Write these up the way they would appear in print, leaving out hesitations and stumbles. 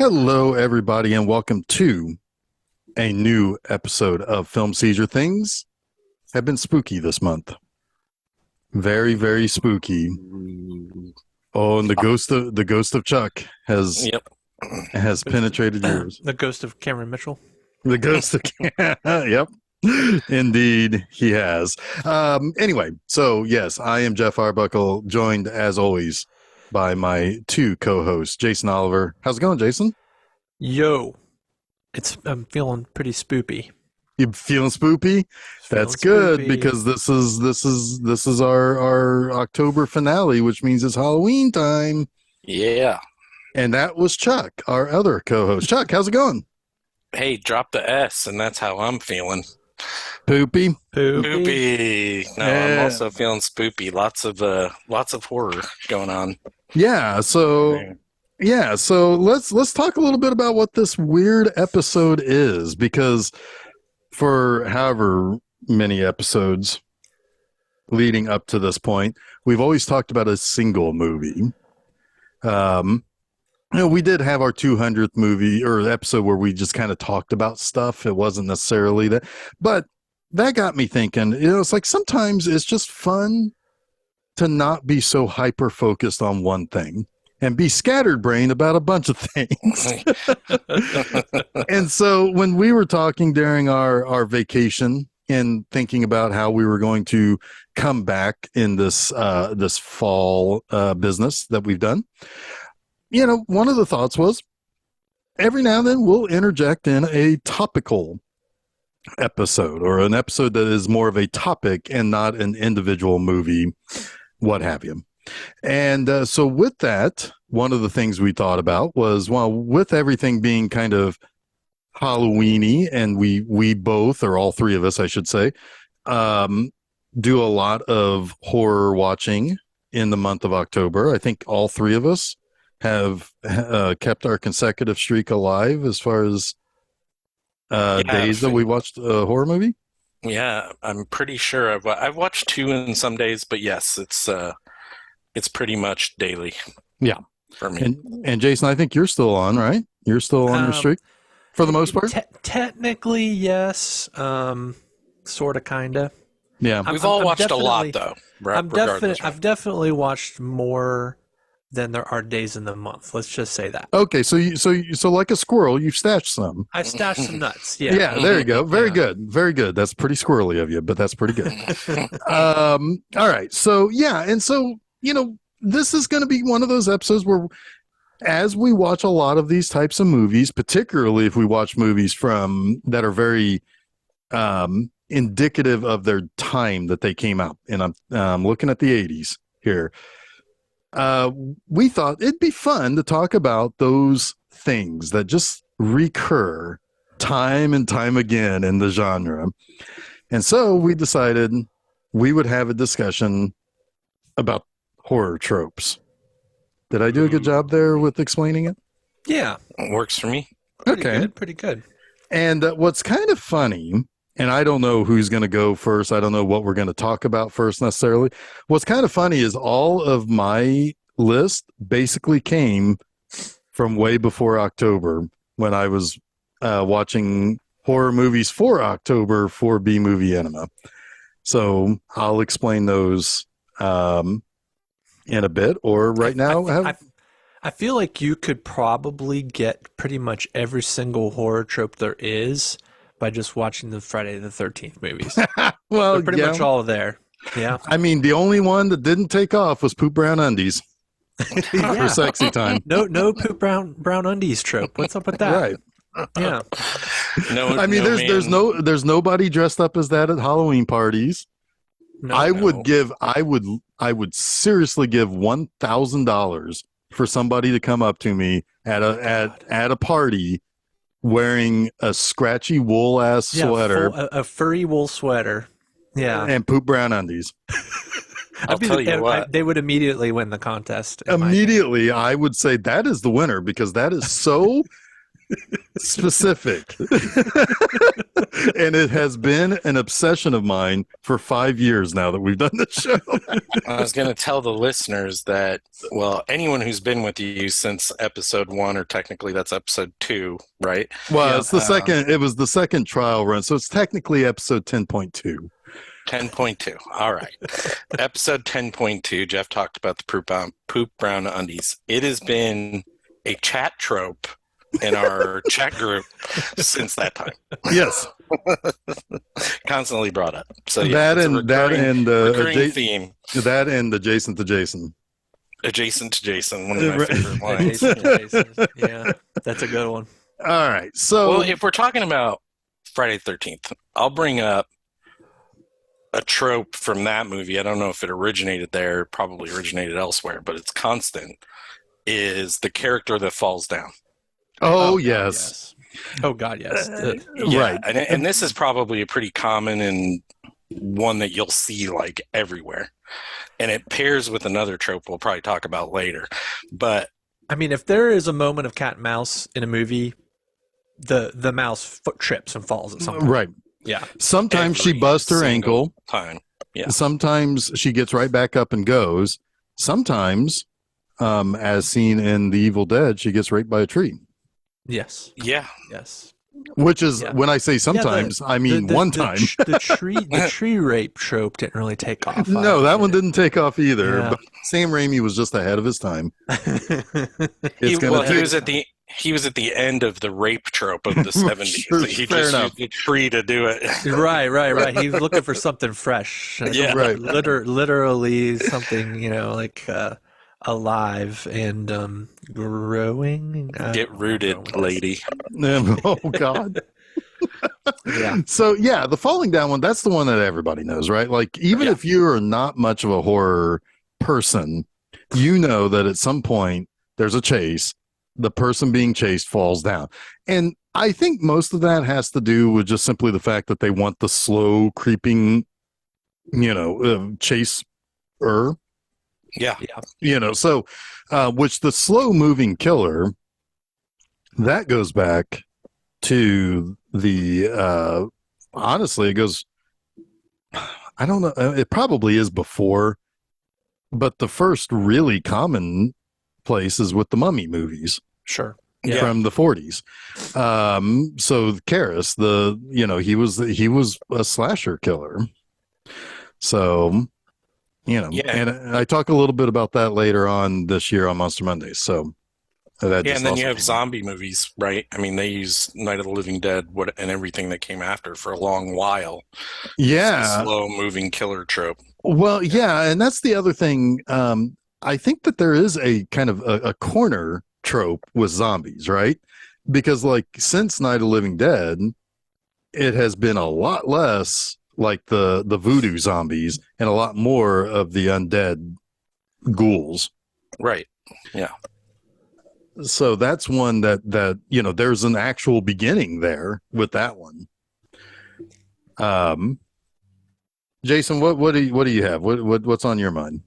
Hello, everybody, and welcome to a new episode of Film Seizure. Things have been spooky this month. Very, very spooky. Oh, and the ghost of Chuck has penetrated yours. The ghost of Cameron Mitchell. The ghost of yep. Indeed, he has. Anyway, so yes, I am Jeff Arbuckle, joined as always by my two co-hosts, Jason Oliver. How's it going, Jason? Yo, I'm feeling pretty spoopy. You feeling spoopy? That's good spoopy. Because this is our October finale, which means it's Halloween time. Yeah. And that was Chuck, our other co-host. Chuck, how's it going? Hey, drop the S, and that's how I'm feeling. Poopy. Poopy. No, I'm also feeling spoopy. Lots of horror going on. Yeah. So let's talk a little bit about what this weird episode is, because for however many episodes leading up to this point, we've always talked about a single movie. We did have our 200th movie or episode where we just kind of talked about stuff. It wasn't necessarily that, but that got me thinking, it's like sometimes it's just fun to not be so hyper focused on one thing and be scatterbrained about a bunch of things. And so when we were talking during our vacation and thinking about how we were going to come back in this fall business that we've done, one of the thoughts was every now and then we'll interject in a topical episode or an episode that is more of a topic and not an individual movie, what have you. And so with that, one of the things we thought about was, well, with everything being kind of Halloween-y, and we both, or all three of us, I should say, do a lot of horror watching in the month of October. I think all three of us have kept our consecutive streak alive as far as days that we watched a horror movie. Yeah, I'm pretty sure I've watched two in some days, but yes, it's pretty much daily. Yeah, for me. And Jason, I think you're still on, right? You're still on your streak for the most part. Technically, yes. Sort of, kinda. Yeah, we've all watched a lot, though. I've definitely watched more than there are days in the month. Let's just say that. Okay, so like a squirrel, you've stashed some. I stashed some nuts. Yeah. Yeah, there you go. Very good. Very good. That's pretty squirrely of you, but that's pretty good. All right. So yeah, and so this is going to be one of those episodes where, as we watch a lot of these types of movies, particularly if we watch movies that are very indicative of their time that they came out, and I'm looking at the 80s here. We thought it'd be fun to talk about those things that just recur time and time again in the genre. And so we decided we would have a discussion about horror tropes. Did I do a good job there with explaining it? Yeah. It works for me. Pretty good. And what's kind of funny, and I don't know who's going to go first. I don't know what we're going to talk about first necessarily. What's kind of funny is all of my list basically came from way before October when I was watching horror movies for October for B Movie Enema. So I'll explain those in a bit, or right now. I feel like you could probably get pretty much every single horror trope there is by just watching the Friday the 13th movies. Well, they're pretty much all there. Yeah. I mean, the only one that didn't take off was poop brown undies for sexy time. No poop brown undies trope. What's up with that? Right. Yeah. I mean, there's nobody dressed up as that at Halloween parties. I would seriously give $1,000 for somebody to come up to me at a party wearing a scratchy wool ass sweater, a furry wool sweater, and poop brown undies. I'll tell you what, they would immediately win the contest. Immediately, I would say that is the winner, because that is so specific. And it has been an obsession of mine for 5 years now that we've done the show. I was going to tell the listeners that, well, anyone who's been with you since episode 1, or technically that's episode 2, right? Well, it's the second. It was the second trial run, so it's technically episode 10.2. 10.2. All right. Episode 10.2, Jeff talked about the poop brown undies. It has been a chat trope in our chat group since that time. Yes. Constantly brought up. So that and recurring theme. That and adjacent to Jason. Adjacent to Jason, one of my favorite lines. Adjacent to Jason. Yeah, that's a good one. All right. So, well, if we're talking about Friday the 13th, I'll bring up a trope from that movie. I don't know if it originated there, probably originated elsewhere, but it's constant, is the character that falls down. Oh, yes. Oh, God, yes. Yeah, right. And this is probably a pretty common and one that you'll see like everywhere. And it pairs with another trope we'll probably talk about later. But I mean, if there is a moment of cat and mouse in a movie, the mouse trips and falls at some point. Right. Yeah. Sometimes she busts her ankle. Time. Yeah. Sometimes she gets right back up and goes. Sometimes, as seen in The Evil Dead, she gets raped by a tree. Yes. Yeah. Yes. Which is, when I say sometimes, I mean one time. The tree rape trope didn't really take off. No, that one didn't take off either. Yeah. But Sam Raimi was just ahead of his time. He was at the end of the rape trope of the 70s. Sure, He fair just enough. used a tree to do it. Right. He was looking for something fresh. Yeah. Right. Literally something, like alive and growing. Get rooted, lady. Oh, God. Yeah. So, yeah, the falling down one, that's the one that everybody knows, right? Like, even if you're not much of a horror person, you know that at some point there's a chase. The person being chased falls down. And I think most of that has to do with just simply the fact that they want the slow creeping, chase. Yeah. So, which the slow moving killer, that goes back to the, honestly, it goes, I don't know, it probably is before, but the first really common place is with the Mummy movies. Sure. From the 40s. So Karras, he was a slasher killer. So, and I talk a little bit about that later on this year on Monster Mondays. So, and then you have zombie movies, right? I mean, they use Night of the Living Dead and everything that came after for a long while. Yeah. Slow moving killer trope. Well, yeah. And that's the other thing. I think that there is a kind of a corner trope with zombies, right? Because like since Night of the Living Dead, it has been a lot less like the voodoo zombies and a lot more of the undead ghouls. Right. Yeah. So that's one that there's an actual beginning there with that one. Jason, what do you have? What's on your mind?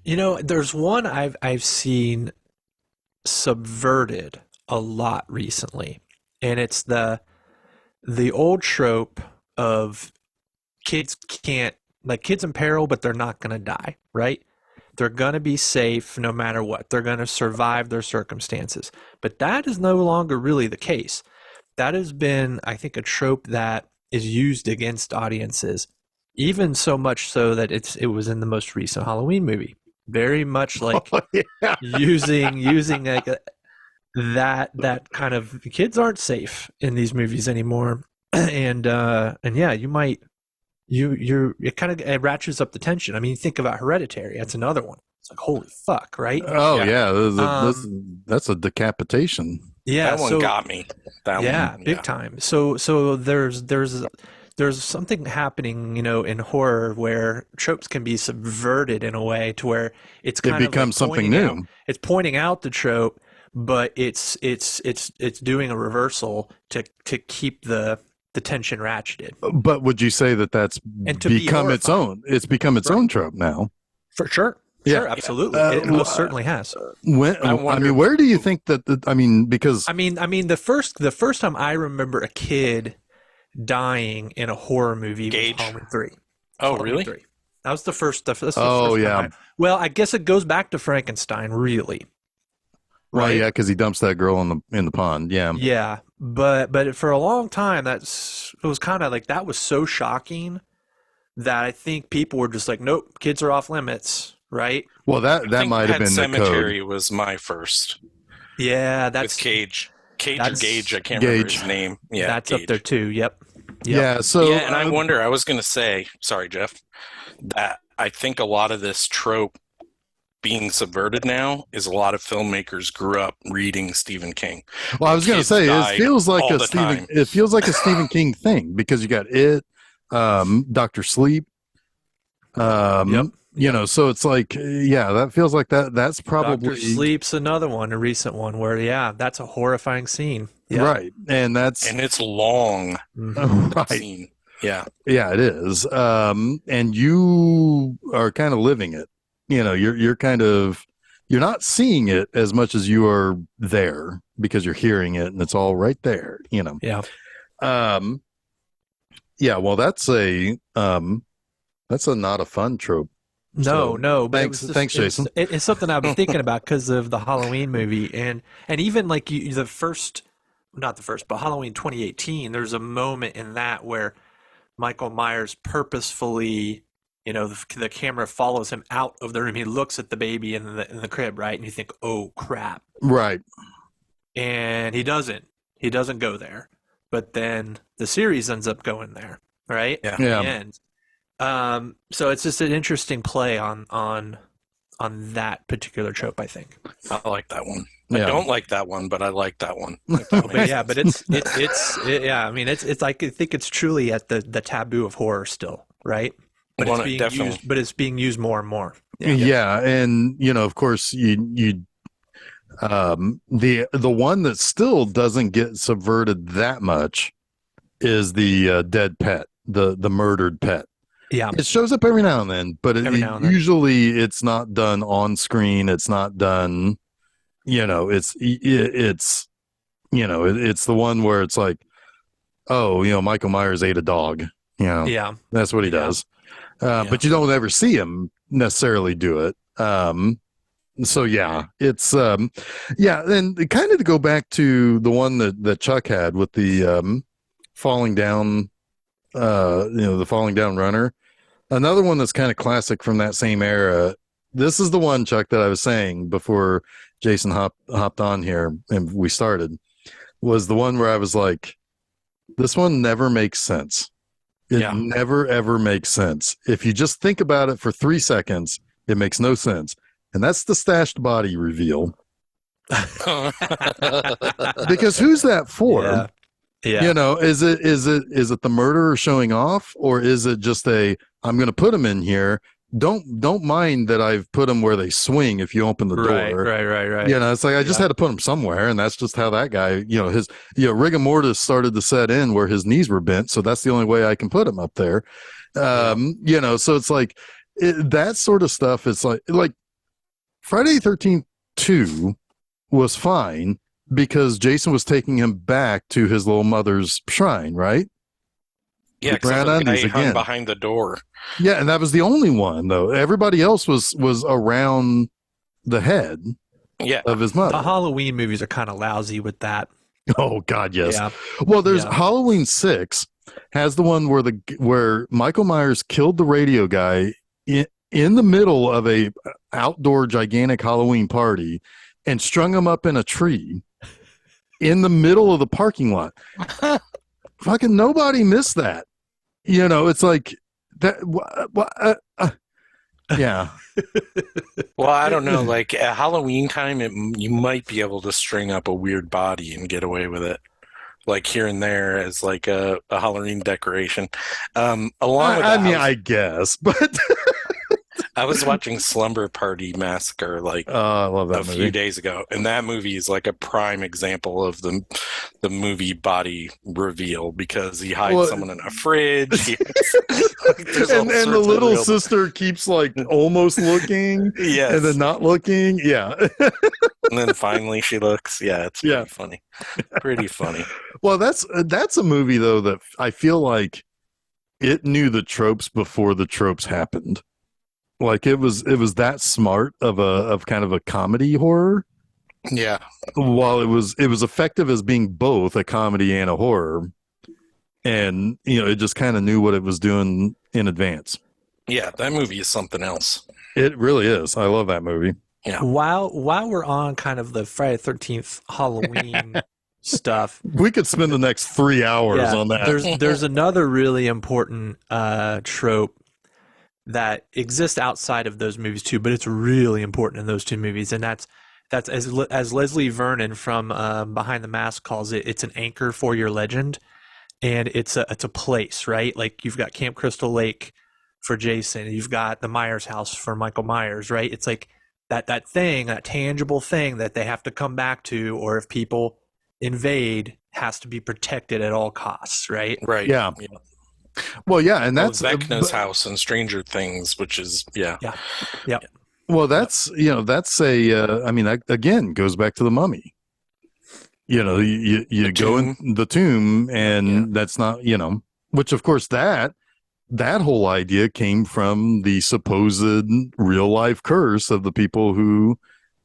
There's one I've seen subverted a lot recently, and it's the old trope of kids in peril, but they're not going to die, right? They're going to be safe no matter what. They're going to survive their circumstances. But that is no longer really the case. That has been, I think, a trope that is used against audiences, even so much so that it was in the most recent Halloween movie. Very much like using like that kind of, kids aren't safe in these movies anymore, and yeah, it ratchets up the tension. I mean, you think about Hereditary. That's another one. It's like, holy fuck, right? Oh yeah, that's a decapitation. Yeah, that one got me. Big time. So there's something happening, in horror where tropes can be subverted in a way to where it becomes something new. It's pointing out the trope, but it's doing a reversal to keep the tension ratcheted. But would you say that that's become its own? It's become its own trope now. For sure. Sure, Yeah. absolutely. Uh, It most certainly has. I wonder. Where do you think that? Because I mean, the first time I remember a kid dying in a horror movie was Gage. Halloween 3. Oh, Halloween really? 3. That was the first. That's the oh first time yeah, I. Well, I guess it goes back to Frankenstein, really. well Right? yeah, because he dumps that girl in the pond. Yeah, Yeah, but for a long time, it was kind of like that was so shocking that I think people were just like, nope, kids are off limits, right? well I that think might have Pet been the code. Cemetery was my first Yeah, with Cage. Cage or Gage, that's I can't remember Gage. his name. Yeah, that's up there Gage. too. Yep, yep. Yeah, Yeah, so and I wonder, I was going to say, sorry, Jeff, that I think a lot of this trope being subverted now is a lot of filmmakers grew up reading Stephen King. well, I was going to Kids say died all the time. It feels like a Stephen King thing because you got it, Doctor Sleep, Yep. so it's like yeah, that feels like that's Doctor probably Sleep's another one, a recent one where yeah, that's a horrifying scene. Yeah. right, and that's And it's long, Mhm. that right. scene. Yeah. Yeah, it is. And you are kind of living it. You're kind of you're not seeing it as much as you are there because you're hearing it and it's all right there. Yeah. Um, yeah. Well, that's a not a fun trope. No, So no, but thanks, Jason. It's something I've been thinking about because of the Halloween movie and even like not the first, but Halloween 2018. There's a moment in that where Michael Myers purposefully, the camera follows him out of the room. He looks at the baby in the crib, right? And you think, oh crap, Right. and he doesn't. He doesn't go there, but then the series ends up going there, right? Yeah. In Yeah. the end. So it's just an interesting play on that particular trope, I think. I like that one. Yeah. I don't like that one, but I like that one. If that But makes yeah, but yeah. I mean, it's like I think it's truly at the taboo of horror still, right? But it's being definitely. used. But it's being used more and more. Yeah. And of course, you the one that still doesn't get subverted that much is the dead pet, the murdered pet. Yeah. It shows up every now and then, but Every now and then. usually it's not done on screen. It's not done, it's the one where it's like, oh, Michael Myers ate a dog. Yeah. That's what he Yeah. does. Yeah. But you don't ever see him necessarily do it. So yeah, it's yeah. And kind of to go back to the one that Chuck had with the falling down, the falling down runner. Another one that's kind of classic from that same era. This is the one, Chuck, that I was saying before Jason hopped on here and we started, was the one where I was like, this one never makes sense. It Yeah. never, ever makes sense. If you just think about it for 3 seconds, it makes no sense. And that's the stashed body reveal. Because who's that for? Yeah. Yeah. Is it the murderer showing off, or is it just I'm going to put him in here? Don't mind that I've put them where they swing if you open the Right. door. Right. It's like I just had to put him somewhere, and that's just how that guy, his rigor mortis started to set in where his knees were bent, so that's the only way I can put him up there. So it's like that sort of stuff. It's like Friday the 13th 2 was fine because Jason was taking him back to his little mother's shrine, right? Yeah, The except brown for the guy undies hung again. behind the door. Yeah, and that was the only one though. Everybody else was around the head Yeah. of his The mother. Halloween movies are kind of lousy with that. Oh God, yes. Yeah. Well, there's Yeah. Halloween 6 has the one where Michael Myers killed the radio guy in the middle of a outdoor gigantic Halloween party and strung him up in a tree in the middle of the parking lot. Fucking nobody missed that. It's like that. Yeah. Well, I don't know. Like at Halloween time, you might be able to string up a weird body and get away with it, like here and there as like a Halloween decoration. Along with I the mean, house- I guess, but I was watching Slumber Party Massacre like I love that a movie. few days ago, and that movie is like a prime example of the movie body reveal because he hides Well, someone in a fridge. Like, there's all and the sorts of little real. sister keeps like almost looking and then Yes, not looking. Yeah. and then finally she looks. Yeah, it's Yeah. pretty funny. Pretty funny. Well, that's a movie though that I feel like it knew the tropes before the tropes happened. Like it was that smart of kind of a comedy horror, Yeah, while it was effective as being both a comedy and a horror. And it just kind of knew what it was doing in advance. yeah, that movie is something else. It really is. I love that movie. Yeah. While we're on kind of the Friday the 13th Halloween stuff, We could spend the next 3 hours on that. there's another really important trope that exists outside of those movies too, but it's really important in those two movies, and that's as Leslie Vernon from Behind the Mask calls it, it's an anchor for your legend, and it's a place, right? Like you've got Camp Crystal Lake for Jason, you've got the Myers house for Michael Myers, right? It's like that thing, that tangible thing that they have to come back to, or if people invade, has to be protected at all costs, right? Right. Yeah. Well, yeah, and Well, that's Vecna's house and Stranger Things, which is well, that's that's a. I mean, that again goes back to the Mummy. You The go in tomb. the tomb, and Yeah. that's not which of course that whole idea came from the supposed real life curse of the people who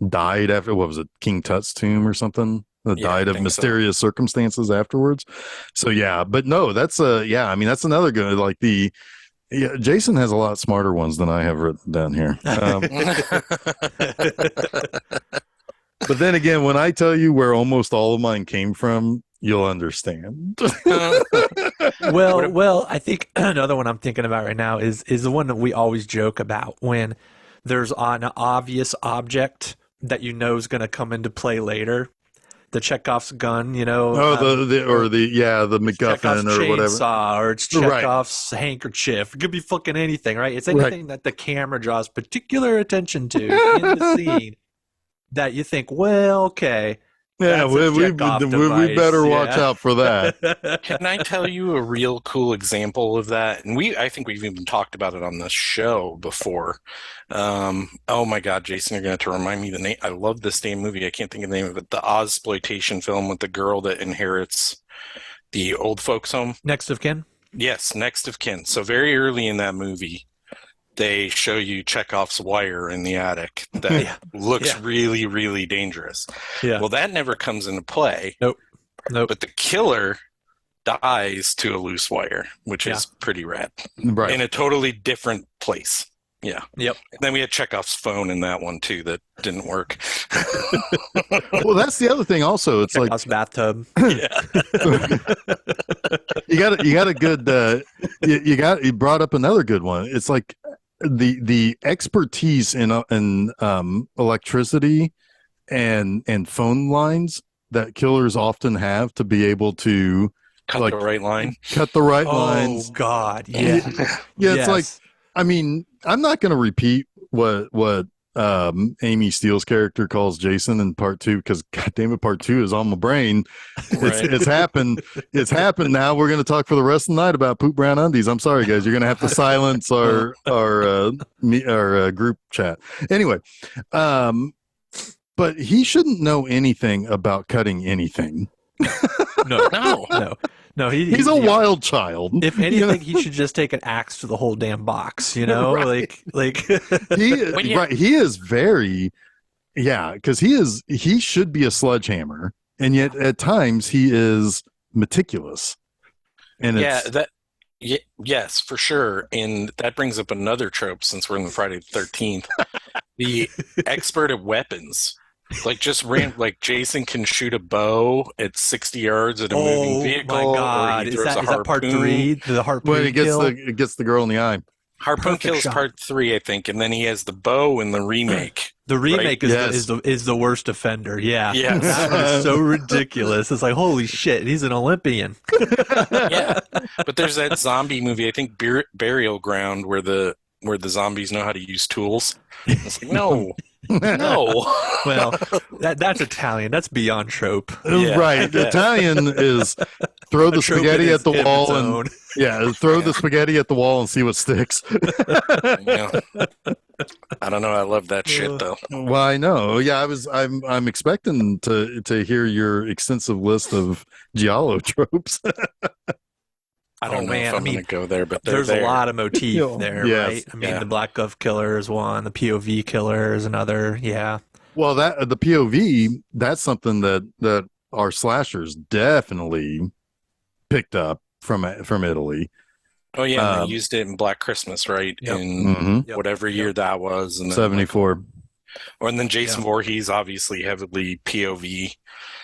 died after, what was it, King Tut's tomb or something, that Yeah, I died of think so. mysterious circumstances afterwards. So yeah, but no, that's I mean, that's another good, like Jason has a lot smarter ones than I have written down here. But then again, when I tell you where almost all of mine came from, you'll understand. Well, I think another one I'm thinking about right now is the one that we always joke about when there's an obvious object that is going to come into play later. The Chekhov's gun, the MacGuffin Chekhov's or whatever. chainsaw, or it's Right. Chekhov's handkerchief. It could be fucking anything, right? It's anything that the camera draws particular attention to in the scene that you think, well, okay. Yeah, That's a we Chekhov better device, watch out for that. Can I tell you a real cool example of that? And I think we've even talked about it on the show before. Oh my God, Jason, you're going to have to remind me the name. I love this damn movie. I can't think of the name of it. The Ozploitation film with the girl that inherits the old folks' home. Next of kin? Yes, Next of Kin. So very early in that movie, they show you Chekhov's wire in the attic that looks really, really dangerous. Yeah. Well, that never comes into play. Nope. But the killer dies to a loose wire, which is pretty rad. Right. In a totally different place. Yeah. Yep. And then we had Chekhov's phone in that one too that didn't work. Well, that's the other thing also. It's Chekhov's bathtub. Yeah. you got a good you brought up another good one. It's like the expertise in electricity and phone lines that killers often have to be able to Cut the right line. cut the right Oh lines. God. Yeah. Yeah, it's like, I mean, I'm not going to repeat what Amy Steele's character calls Jason in part 2, because goddamn it, part 2 is on my brain. It's happened. It's happened. Now we're going to talk for the rest of the night about poop brown undies. I'm sorry, guys. You're going to have to silence our group chat. Anyway, but he shouldn't know anything about cutting anything. No. He's a wild child. If anything, he should just take an axe to the whole damn box. Right. like he is very, because he should be a sledgehammer, and yet at times he is meticulous. And yes, for sure. And that brings up another trope since we're in the Friday the 13th. The expert at weapons. Like Jason can shoot a bow at 60 yards at a moving vehicle. Oh my God! Is that part 3? The harpoon when kill? it gets the girl in the eye. Harpoon Perfect kills shot. part 3, I think, and then he has the bow in the remake. The remake Right? is the worst offender. Yeah, Yes. that one is so ridiculous. It's like, holy shit, he's an Olympian. Yeah, but there's that zombie movie, I think Burial Ground, where the where the zombies know how to use tools. It's like, no, no. Well, that's Italian. That's beyond trope. Yeah, I Right. guess. Italian is throw A the trope spaghetti in at the its wall own. and throw Yeah. the spaghetti at the wall and see what sticks. Yeah. I don't know. I love that shit though. Well, I know. Yeah, I'm expecting to hear your extensive list of giallo tropes. I don't know man, if I I'm mean, going to go there, but they're There's there. a lot of motif Yeah. there, Yes. right? I mean, Yeah. the Black Glove Killer is one, the POV Killer is another. Yeah. Well, that the POV, that's something that our slashers definitely picked up from Italy. Oh yeah, and they Um, used it in Black Christmas, right? Yep. In Mhm. Yep. whatever year that was, and then 74. and then Jason Yeah. Voorhees obviously heavily POV,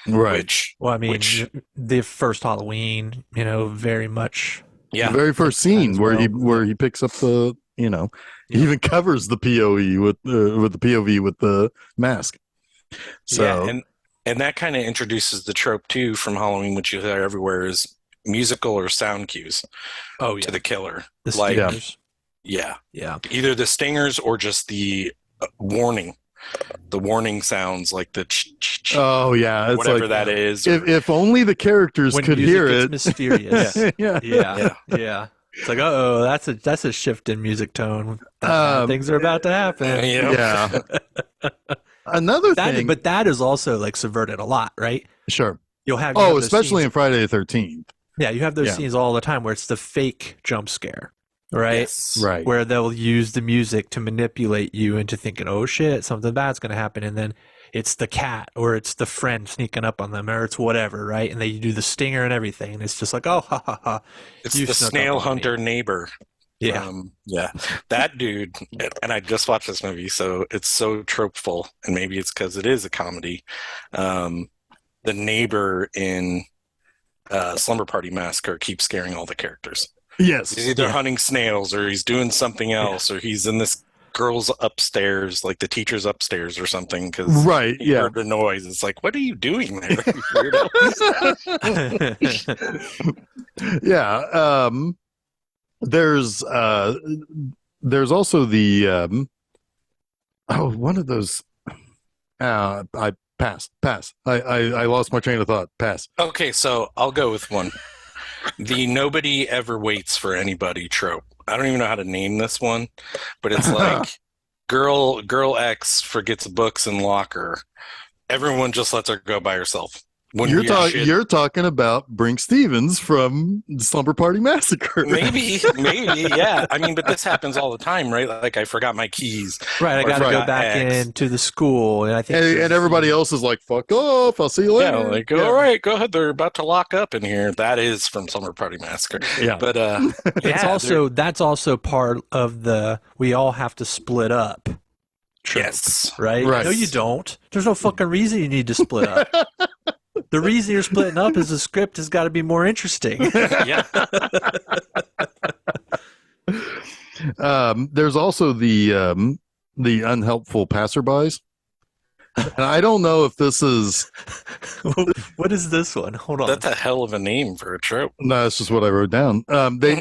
Right. which Well, I mean, which the first Halloween, very much. yeah, The very first Take that scene as where well. where he picks up the, he Yeah. even covers the POE with the POV with the mask. So yeah, and that kind of introduces the trope too from Halloween, which you hear everywhere, is musical or sound cues Oh, to yeah. the killer. The like stingers. yeah, Yeah. either the stingers or just the warning. The warning sounds like the oh yeah, it's whatever like that is. if only the characters When could music hear gets it. mysterious. yeah. Yeah. Yeah. It's like, oh, that's a shift in music tone. Um, Things are about to happen. Yeah. Another thing, But that is also like subverted a lot, right? sure. You'll have Oh, those especially scenes- in Friday the 13th. yeah, you have those Yeah. scenes all the time where it's the fake jump scare, right? Yes. Right. Where they'll use the music to manipulate you into thinking, oh shit, something bad's going to happen. And then it's the cat or it's the friend sneaking up on them or it's whatever, right? And they do the stinger and everything. And it's just like, oh, ha, ha, ha. It's You the snuck up snail on me. hunter neighbor. Yeah. Yeah. That dude, and I just watched this movie, so it's so tropeful, and maybe it's because it is a comedy. The neighbor in Slumber Party Massacre keeps scaring all the characters. Yes. He's either hunting snails or he's doing something else or he's in this girl's upstairs, like the teacher's upstairs or something, because Right. he Yeah. heard the noise. It's like, what are you doing there? you weirdo? Yeah. There's also the one of those. I pass. I lost my train of thought. Pass. Okay, so I'll go with one. The nobody ever waits for anybody trope. I don't even know how to name this one, but it's like girl X forgets books in locker. Everyone just lets her go by herself. When You're weird shit- you're talking about Brink Stevens from Slumber Party Massacre. maybe, yeah. I mean, but this happens all the time, right? Like I forgot my keys. right. I Or got to go forgot back X. into the school. And I think And everybody else is like, "Fuck off! I'll see you Yeah, later." like all right, go ahead. They're about to lock up in here. That is from Summer Party Massacre. Yeah. But it's yeah, also that's also part of the we all have to split up trope, yes, right? Right. No, you don't. There's no fucking reason you need to split up. The reason you're splitting up is the script has got to be more interesting. yeah. There's also the unhelpful passerbys, and I don't know if this is. What is this one? Hold on. That's a hell of a name for a trope. No, that's just what I wrote down.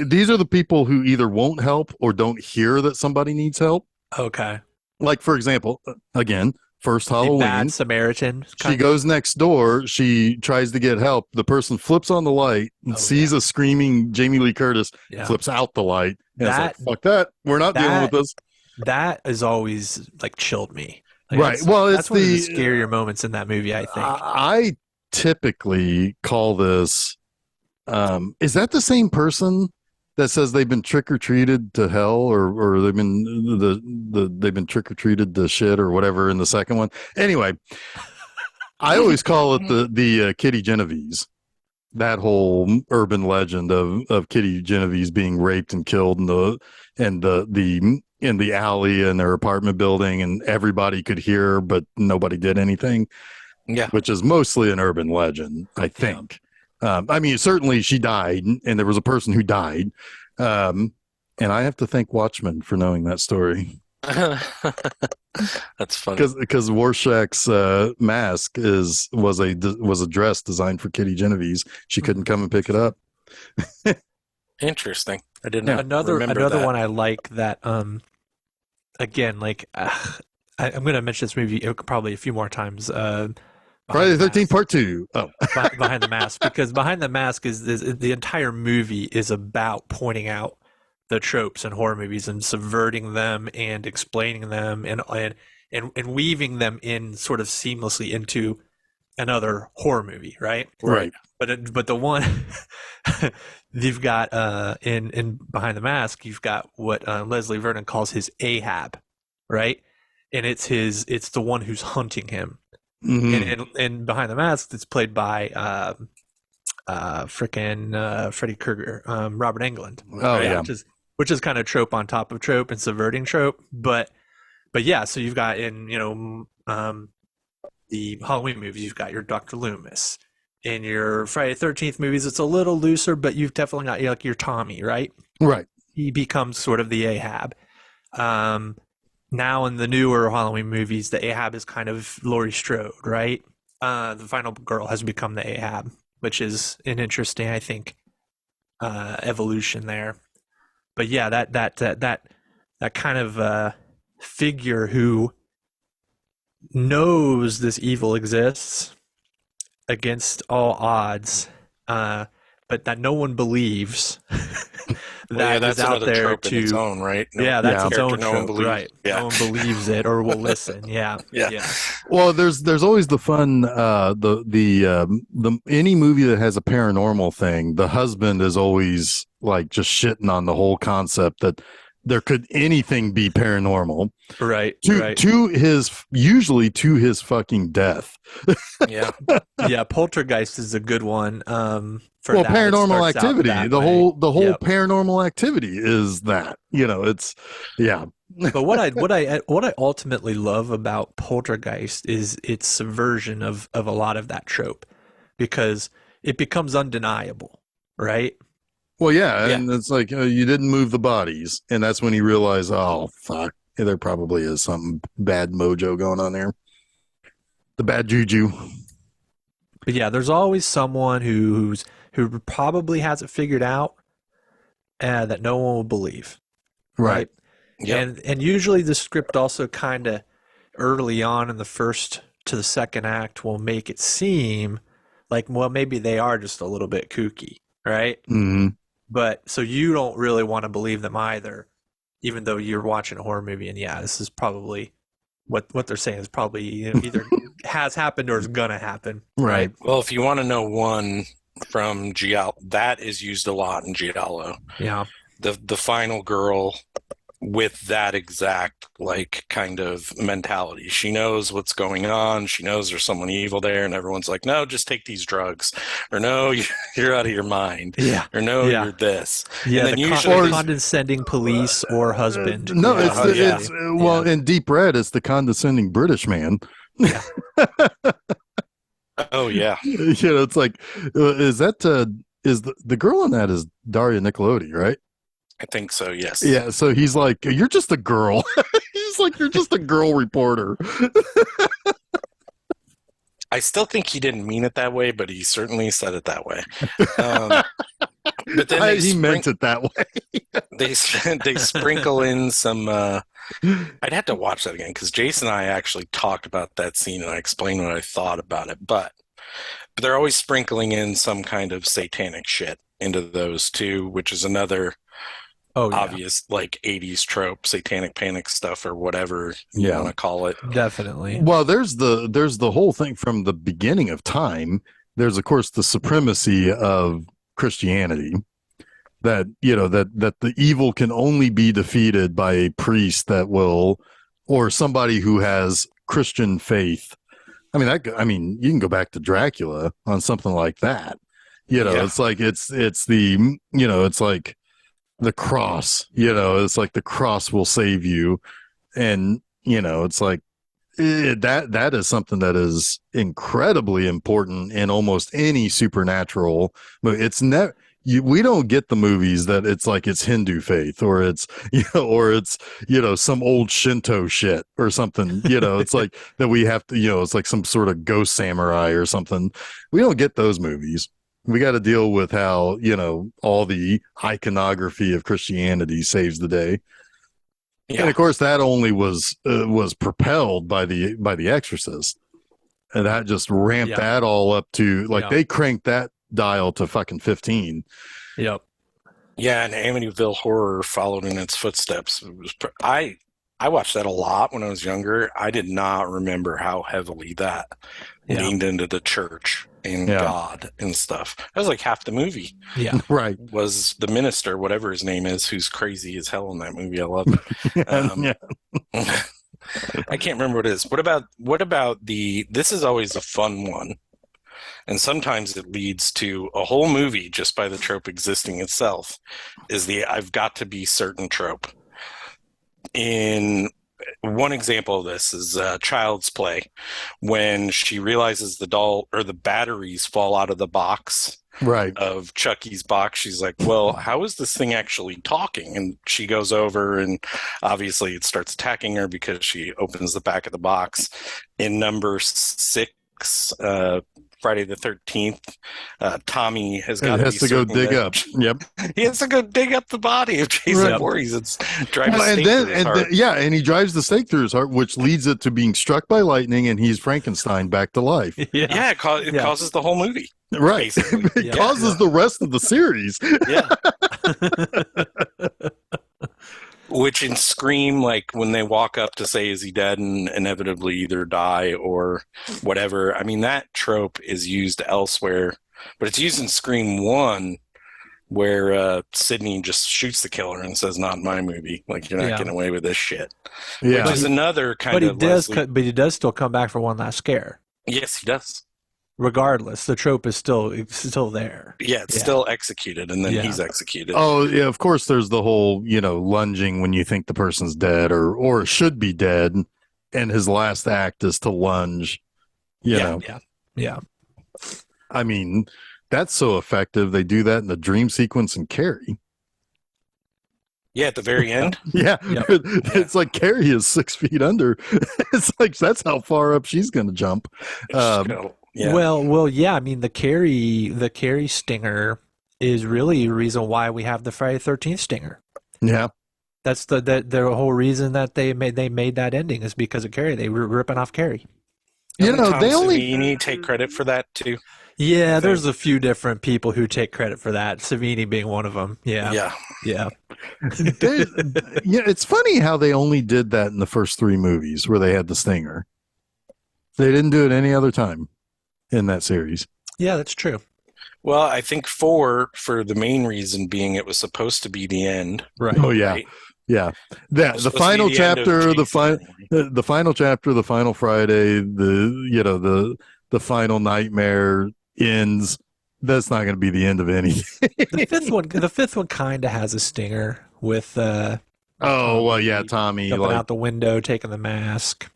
These are the people who either won't help or don't hear that somebody needs help. Okay. Like, for example, again, first The Halloween, Bad Samaritan. she goes next door. She tries to get help. The person flips on the light and Oh, sees a screaming Jamie Lee Curtis, Yeah. flips out the light. And it's like, That- fuck that. We're not dealing with this. That has always like chilled me. Like, Right. Well, it's that's one of the the- scarier moments in that movie, I think. I typically call this. Is that the same person that says they've been trick or treated to hell, or they've been they've been trick or treated to shit or whatever in the second one? Anyway, I always call it the Kitty Genovese. That whole urban legend of Kitty Genovese being raped and killed in the alley in their apartment building, and everybody could hear, but nobody did anything. Yeah. Which is mostly an urban legend, I think. I mean, certainly she died, and there was a person who died. And I have to thank Watchmen for knowing that story, That's funny. because Rorschach's mask was a dress designed for Kitty Genovese. She couldn't come and pick it up. Interesting. I didn't Yeah. Another remember that. one I like that again, like I'm going to mention this movie probably a few more times. Friday the Behind the 13th Mask. Part 2. Oh, Behind the Mask, because Behind the Mask is the entire movie is about pointing out the tropes in horror movies and subverting them and explaining them and weaving them in sort of seamlessly into another horror movie, right? right. But the one you've got in Behind the Mask, you've got what Leslie Vernon calls his Ahab, right? And it's the one who's hunting him. Mhm. And Behind the Mask, it's played by frickin' Freddy Krueger, Robert Englund. Oh, Right? yeah. Which is kind of trope on top of trope and subverting trope, but yeah. So you've got in the Halloween movies, you've got your Dr. Loomis. In your Friday the 13th movies, it's a little looser, but you've definitely got like your Tommy, right? Right. He becomes sort of the Ahab. Now in the newer Halloween movies, the Ahab is kind of Laurie Strode, right? The final girl has become the Ahab, which is an interesting, I think, evolution there. But yeah, that kind of figure who knows this evil exists against all odds, but that no one believes that that's is out another there trope in its to. own, right? Yeah, that's its own no one trope, believes. right? Yeah. No one believes it or will listen. Yeah, Yeah. Well, there's always the fun the any movie that has a paranormal thing, the husband is always like just shitting on the whole concept that there could anything be paranormal right, to his usually to his fucking death. Yeah. Yeah, Poltergeist is a good one. For Well, that. It paranormal starts out activity, that the way. whole Yep. paranormal activity is that, it's yeah. But what I ultimately love about Poltergeist is its subversion of a lot of that trope, because it becomes undeniable, right? Well, yeah, Yeah. and it's like you didn't move the bodies, and that's when you realize, oh fuck, there probably is something bad mojo going on there. The bad juju. But yeah, there's always someone who probably has it figured out, that no one will believe, right? Yep. And usually the script also kind of early on in the first to the second act will make it seem like, well, maybe they are just a little bit kooky, right? Mm-hmm. But so you don't really want to believe them either, even though you're watching a horror movie and yeah, this is probably what they're saying is probably either has happened or is gonna happen. Right. Well, if you want to know one from Giallo, that is used a lot in Giallo. Yeah. The final girl with that exact like kind of mentality. She knows what's going on. She knows there's someone evil there, and everyone's like, "No, just take these drugs," or "No, you're out of your mind," Yeah. or "No, Yeah. you're this." Yeah, And then the usually condescending police or husband. No, Yeah. it's well, in Deep Red, it's the condescending British man. Yeah. oh yeah, It's like, is that is the girl in that is Daria Nicolodi, right? I think so. Yes. Yeah, so he's like, you're just a girl. He's like, you're just a girl reporter. I still think he didn't mean it that way, but he certainly said it that way. But then He meant it that way. they sprinkle in some. I'd have to watch that again because Jason and I actually talked about that scene and I explained what I thought about it. But they're always sprinkling in some kind of satanic shit into those too, which is another obvious like 80s trope, satanic panic stuff or whatever you want to call it. Definitely. Well, there's the whole thing from the beginning of time. There's of course the supremacy of Christianity, that that the evil can only be defeated by a priest that will, or somebody who has Christian faith. I mean you can go back to Dracula on something like that. It's like it's the it's like the cross, it's like the cross will save you. And it's like that is something that is incredibly important in almost any supernatural movie. It's never we don't get the movies that it's like it's Hindu faith or it's or it's some old Shinto shit or something. It's like that we have to it's like some sort of ghost samurai or something. We don't get those movies. We got to deal with how, all the iconography of Christianity saves the day. Yeah. And of course, that only was propelled by the Exorcist, and that just ramped Yeah. that all up to Yeah. they cranked that dial to fucking 15. Yep. Yeah, and Amityville Horror followed in its footsteps. I watched that a lot when I was younger. I did not remember how heavily that leaned into the church and God and stuff. That was like half the movie. Yeah. Right. Was the minister, whatever his name is, who's crazy as hell in that movie. I love it. I can't remember what it is. What about this is always a fun one. And sometimes it leads to a whole movie just by the trope existing itself, is the I've got to be certain trope. In one example of this is Child's Play, when she realizes the doll or the batteries fall out of the box of Chucky's box. She's like, well, how is this thing actually talking? And she goes over, and obviously it starts attacking her because she opens the back of the box. In number 6, Friday the 13th, Tommy has got to go dig up. Yep. He has to go dig up the body of Jason Voorhees. It's driving a stake through his heart. And he drives the stake through his heart, which leads it to being struck by lightning, and he's Frankenstein back to life. It causes the whole movie. Right. It causes the rest of the series. Yeah. Which in Scream, like when they walk up to say, is he dead, and inevitably either die or whatever. I mean, that trope is used elsewhere, but it's used in Scream 1 where Sidney just shoots the killer and says, not in my movie. Like, you're not getting away with this shit. Yeah. Which is another kind of... But he does still come back for one last scare. Yes, he does. Regardless, the trope is still there. Yeah, it's still executed, and then he's executed. Oh, yeah, of course there's the whole, lunging when you think the person's dead or should be dead, and his last act is to lunge, Yeah. I mean, that's so effective. They do that in the dream sequence in Carrie. Yeah, at the very end. It's like Carrie is 6 feet under. It's like that's how far up she's going to jump. Yeah. Well, yeah. I mean, the Carrie stinger is really a reason why we have the Friday the 13th stinger. Yeah, that's the whole reason that they made that ending is because of Carrie. They were ripping off Carrie. They only take credit for that too. Yeah, there's a few different people who take credit for that. Savini being one of them. Yeah. It's funny how they only did that in the first 3 movies where they had the stinger. They didn't do it any other time in that series. Yeah, that's true. Well, I think 4 for the main reason being it was supposed to be the end. Right. Oh yeah. Right? Yeah. The final chapter, the final chapter, the final Friday, the final nightmare ends. That's not going to be the end of anything. The fifth one kind of has a stinger with Tommy jumping out the window, taking the mask.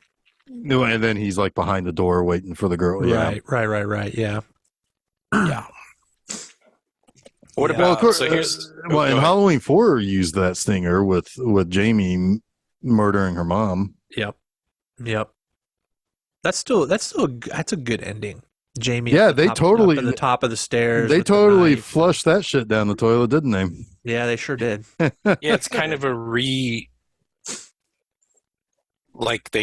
And then he's like behind the door waiting for the girl. Right. Yeah. Yeah. What about? Well, in Halloween 4 used that stinger with Jamie murdering her mom. Yep. That's a good ending. Jamie. Yeah, they totally up at the top of the stairs. They totally flushed that shit down the toilet, didn't they? Yeah, they sure did. Yeah, it's kind of they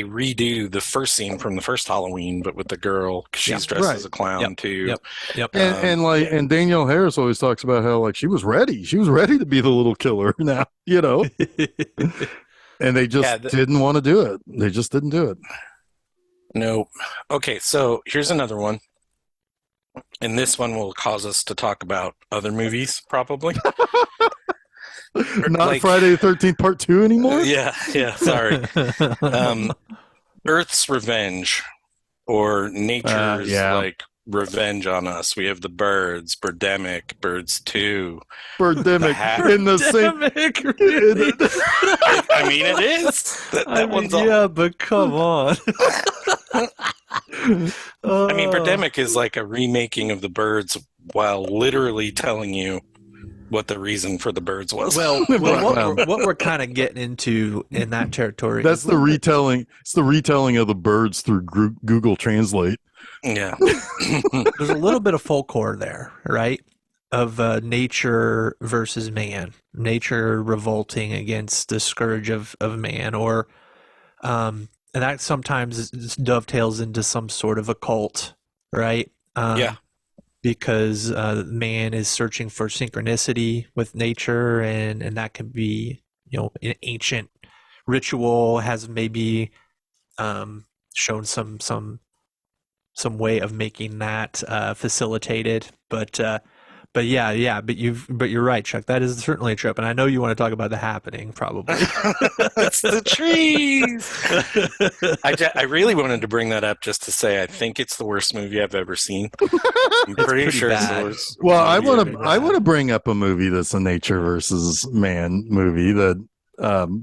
redo the first scene from the first Halloween, but with the girl, 'cause she's dressed as a clown too. Yep. And Danielle Harris always talks about how like she was ready to be the little killer now, and they just didn't want to do it. They just didn't do it. No. Okay, so here's another one. And this one will cause us to talk about other movies, probably. Not Friday the 13th Part 2 anymore? Yeah, sorry. Earth's Revenge, or Nature's revenge on us. We have the Birds, Birdemic, Birds 2. Birdemic in the same... I mean, it is. That one's all... Yeah, but come on. I mean, Birdemic is like a remaking of the Birds while literally telling you what the reason for the birds was. Well, Well, what we're kind of getting into in that territory. that's the retelling. It's the retelling of the birds through Google Translate. Yeah. There's a little bit of folklore there, right? Of nature versus man, nature revolting against the scourge of man, or and that sometimes dovetails into some sort of a cult, right? Yeah. Because man is searching for synchronicity with nature, and that can be, an ancient ritual has maybe shown some way of making that facilitated, but you're right, Chuck. That is certainly a trope, and I know you want to talk about The Happening, probably. It's the trees. I really wanted to bring that up just to say I think it's the worst movie I've ever seen. I'm pretty sure it's the bad. worst. Well, I movie want I've to. ever I seen. want to bring up a movie that's a nature versus man movie that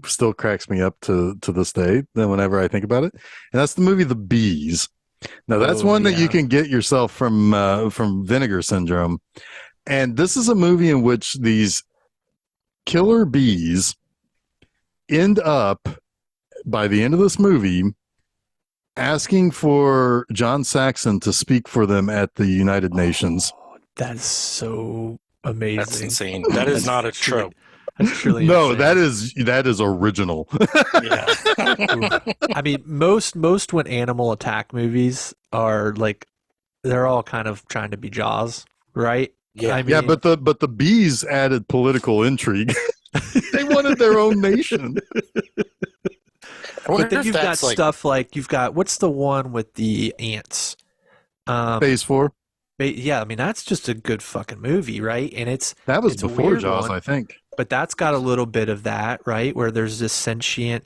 still cracks me up to this day. Then whenever I think about it, and that's the movie The Bees. Now that's Oh, one that you yeah. can get yourself from Vinegar Syndrome, and this is a movie in which these killer bees end up by the end of this movie asking for John Saxon to speak for them at the United Nations. Oh, that's so amazing. That's insane. That is not a trope. That's truly No, insane. that is original. Yeah. I mean, most when animal attack movies are like, they're all kind of trying to be Jaws, right? Yeah. I mean, Yeah, but the bees added political intrigue. They wanted their own nation. I wonder but then if you've got that's like stuff like what's the one with the ants? Phase 4. Yeah, I mean that's just a good fucking movie, right? And That was it's a before weird Jaws, one, I think. but that's got a little bit of that, right? Where there's this sentient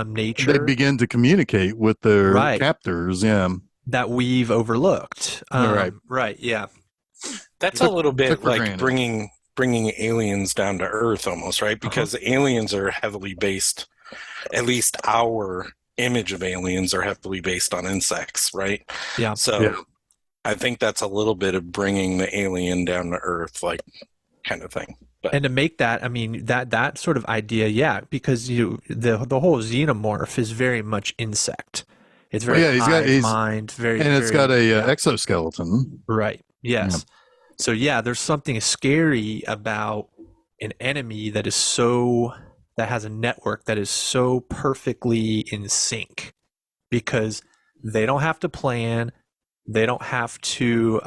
nature They begin to communicate with their Right. captors. Yeah. that we've overlooked. Right. Right. Yeah. that's Took- a little bit took for like granted. bringing aliens down to Earth almost, right? Because aliens are heavily based, at least our image of aliens are heavily based on insects, right? Yeah. So Yeah. I think that's a little bit of bringing the alien down to Earth, like kind of thing. But And to make that, I mean, that sort of idea, yeah, because the whole xenomorph is very much insect. It's very Yeah, hive mind, very, And it's very- got a yeah. exoskeleton. Right. Yes. So yeah, there's something scary about an enemy that has a network that is so perfectly in sync, because they don't have to plan, they don't have to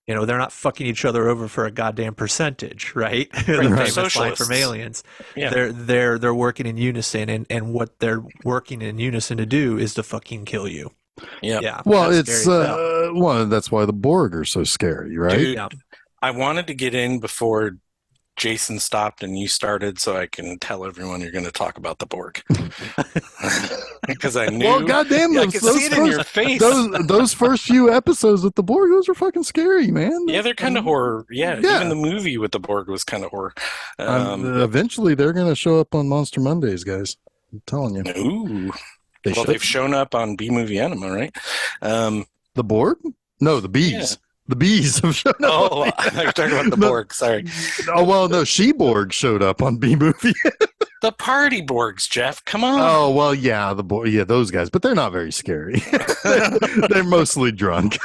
they're not fucking each other over for a goddamn percentage, right? The Right, they're famous line socialists. from Aliens. Yeah. They're working in unison, and what they're working in unison to do is to fucking kill you. yeah, Yeah. Well, that's it's scary as hell. well, that's why the Borg are so scary, right? Dude, Yeah. I wanted to get in before Jason stopped and you started, so I can tell everyone you're going to talk about the Borg. Because I knew. Well, goddamn, I those, could those see it in your first, face. those first few episodes with the Borg, those are fucking scary, man. Yeah, they're kind of horror. Yeah, Yeah. even the movie with the Borg was kind of horror. Eventually, they're going to show up on Monster Mondays, guys. I'm telling you. Ooh. They Well, should. they've shown up on B Movie Anima, right? The Borg? No, the bees. Yeah. The bees have shown up. Oh, you're talking about the No. Borg. Sorry. Oh, well, no, She-Borg showed up on B-Movie. The party Borgs, Jeff. Come on. Oh, well, yeah, the Borg, yeah, those guys, but they're not very scary. They're mostly drunk.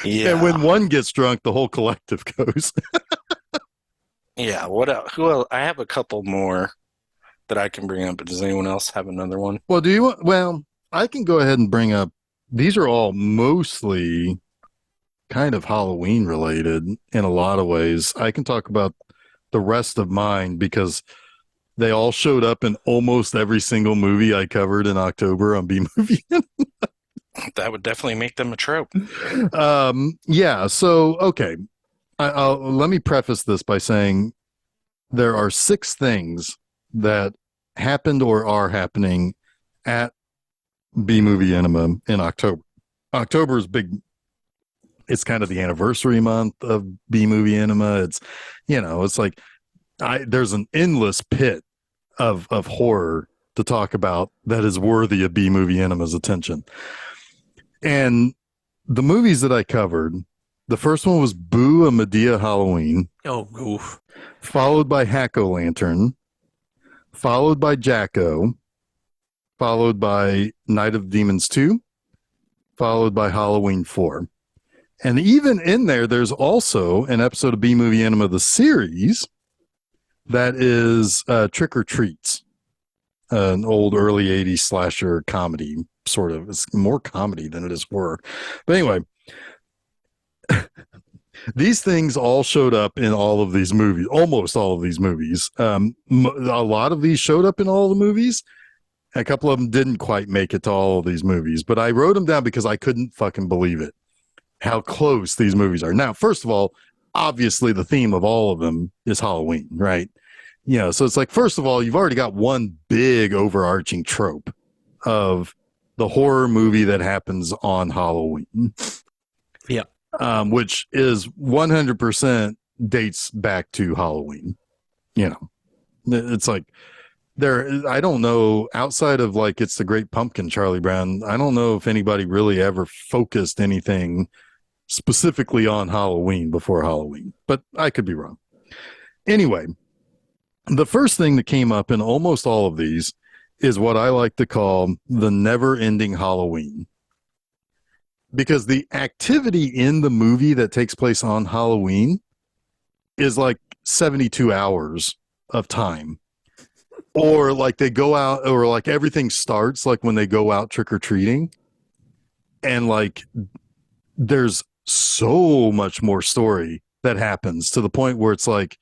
Yeah. And when one gets drunk, the whole collective goes. Yeah. What else? Who else? I have a couple more that I can bring up, but does anyone else have another one? Well, do you want? Well, I can go ahead and bring up. These are all mostly kind of Halloween related in a lot of ways. I can talk about the rest of mine because they all showed up in almost every single movie I covered in October on B Movie. That would definitely make them a trope. Yeah. So, okay. Let me preface this by saying there are 6 things that happened or are happening at B Movie Anima in October. October is big. It's kind of the anniversary month of B Movie Anima. It's, it's like there's an endless pit of horror to talk about that is worthy of B Movie Anima's attention. And the movies that I covered The first one was Boo! A Medea Halloween, Oh, oof. followed by Hack-O-Lantern, followed by Jacko, followed by Night of Demons 2, followed by Halloween 4. And even in there, there's also an episode of B Movie Enema, the series, that is Trick or Treats, an old early 80s slasher comedy, sort of. It's more comedy than it is horror. But anyway, these things all showed up in all of these movies, almost all of these movies. A lot of these showed up in all the movies. A couple of them didn't quite make it to all of these movies, but I wrote them down because I couldn't fucking believe it, how close these movies are. Now, first of all, obviously the theme of all of them is Halloween, right? You know, so it's like, first of all, you've already got one big overarching trope of the horror movie that happens on Halloween. Yeah. Which is 100% dates back to Halloween. You know, it's like I don't know, outside of like It's the Great Pumpkin, Charlie Brown, I don't know if anybody really ever focused anything specifically on Halloween before Halloween, but I could be wrong. Anyway, the first thing that came up in almost all of these is what I like to call the never-ending Halloween. Because the activity in the movie that takes place on Halloween is like 72 hours of time. Or like they go out, or like everything starts like when they go out trick-or-treating. And like there's so much more story that happens to the point where it's like,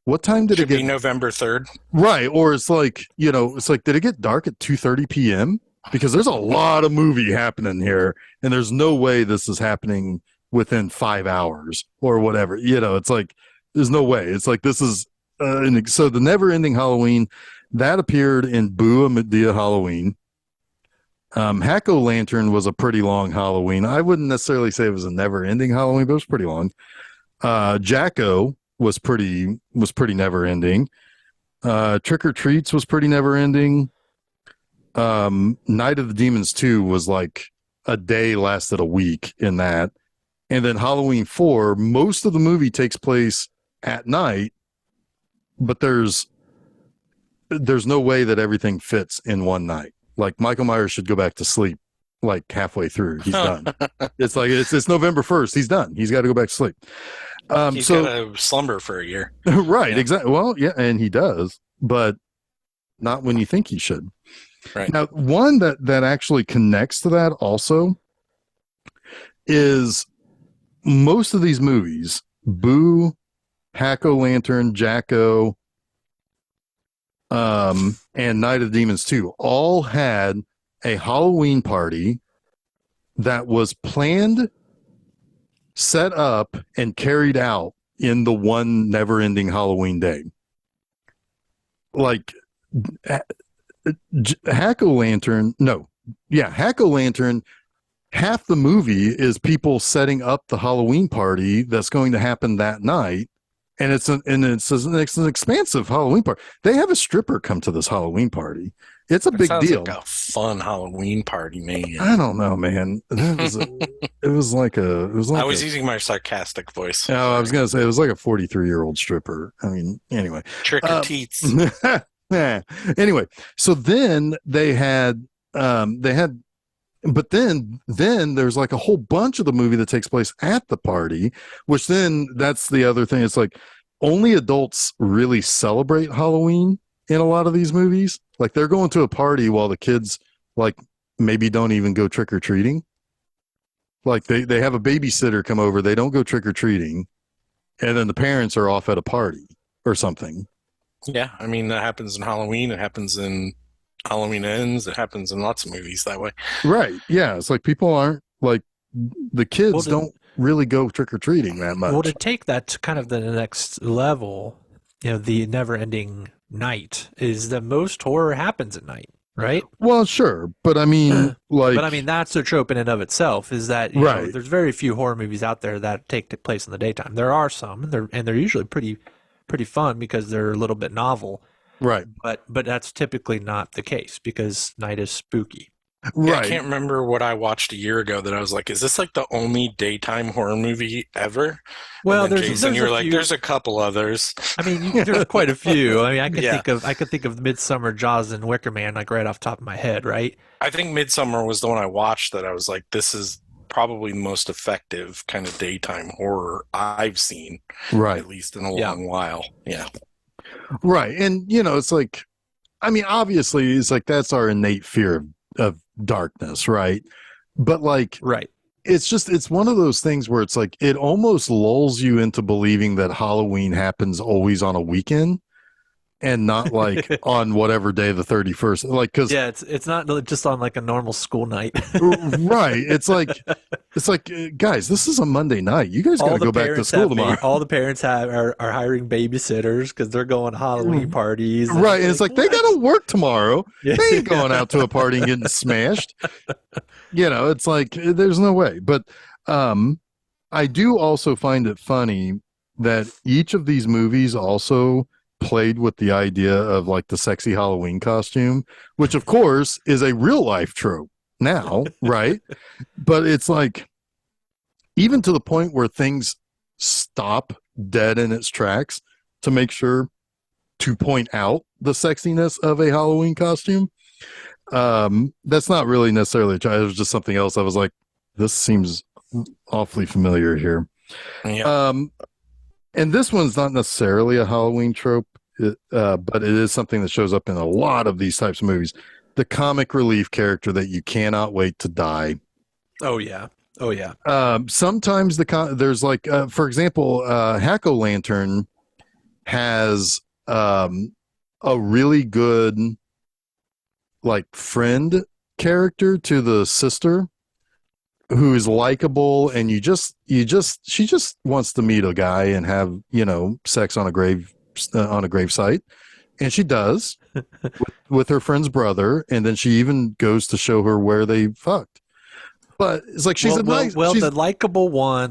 what time did Should it get? be November 3rd. Right. Or it's like, you know, it's like, did it get dark at 2:30 p.m.? Because there's a lot of movie happening here, and there's no way this is happening within 5 hours or whatever. You know, it's like, there's no way. It's like, this is, so the never ending Halloween that appeared in Boo! A Medea Halloween. Hack-O-Lantern was a pretty long Halloween. I wouldn't necessarily say it was a never ending Halloween, but it was pretty long. Jacko was pretty never ending. Trick or Treats was pretty never ending. Night of the Demons 2 was like a day lasted a week in that. And then Halloween 4, most of the movie takes place at night, but there's no way that everything fits in one night. Like Michael Myers should go back to sleep like halfway through. He's done. It's like it's November 1st. He's done. He's got to go back to sleep. He's got to slumber for a year. Right, Yeah. exactly. Well, yeah, and he does, but not when you think he should. Right. Now, one that actually connects to that also is most of these movies, Boo, Hack-O-Lantern, Jacko, and Night of the Demons 2 all had a Halloween party that was planned, set up, and carried out in the one never-ending Halloween day. Like Hack-O-Lantern, Hack-O-Lantern, half the movie is people setting up the Halloween party that's going to happen that night. And it's an expansive Halloween party. They have a stripper come to this Halloween party. It's a big deal. Like a fun Halloween party, man. I don't know, man. It was like I was using my sarcastic voice. Oh, I was gonna say it was like a 43-year-old stripper. I mean, anyway. Trick or Teats. Anyway, so then they had but then there's like a whole bunch of the movie that takes place at the party, which then that's the other thing. It's like only adults really celebrate Halloween in a lot of these movies. Like they're going to a party while the kids like maybe don't even go trick-or-treating. Like they have a babysitter come over, they don't go trick-or-treating, and then the parents are off at a party or something. Yeah, I mean that happens in Halloween, it happens in Halloween Ends, it happens in lots of movies that way. Right. Yeah. It's like people aren't like the kids don't really go trick-or-treating that much. Well, to take that to kind of the next level, you know, the never-ending night is that most horror happens at night, right? Well, sure, but I mean, that's a trope in and of itself. Is that you know, there's very few horror movies out there that take place in the daytime. There are some, and they're usually pretty fun because they're a little bit novel. Right. But that's typically not the case because night is spooky. Yeah, I Right. can't remember what I watched a year ago that I was like, is this like the only daytime horror movie ever? And Well, then there's Jason, there's you a were like, few. there's a couple others. I mean, there's quite a few. I mean, Yeah. I could think of Midsummer, Jaws, and Wicker Man like right off the top of my head, right? I think Midsummer was the one I watched that I was like, this is probably the most effective kind of daytime horror I've seen, Right. at least in a Yeah. long while. Yeah. Right. And, it's like, I mean, obviously, it's like that's our innate fear of darkness, right? But like, Right. it's one of those things where it's like it almost lulls you into believing that Halloween happens always on a weekend and not like on whatever day the 31st. Like, because Yeah, it's not just on like a normal school night. right, it's like guys, this is a Monday night. You guys got to go back to school tomorrow. All the parents are hiring babysitters because they're going to Halloween parties. Right, and it's like they got to work tomorrow. Yeah. They ain't going out to a party and getting smashed. It's like there's no way. But I do also find it funny that each of these movies also played with the idea of like the sexy Halloween costume, which of course is a real life trope now, right? But it's like even to the point where things stop dead in its tracks to make sure to point out the sexiness of a Halloween costume. That's not really necessarily a try. It was just something else. I was like, this seems awfully familiar here. Yeah. And this one's not necessarily a Halloween trope, but it is something that shows up in a lot of these types of movies. The comic relief character that you cannot wait to die. Oh yeah. Oh yeah. Sometimes there's like, for example, Hack-O-Lantern has a really good like friend character to the sister who is likable, and she just wants to meet a guy and have sex on a grave site, and she does with her friend's brother, and then she even goes to show her where they fucked. But it's like she's the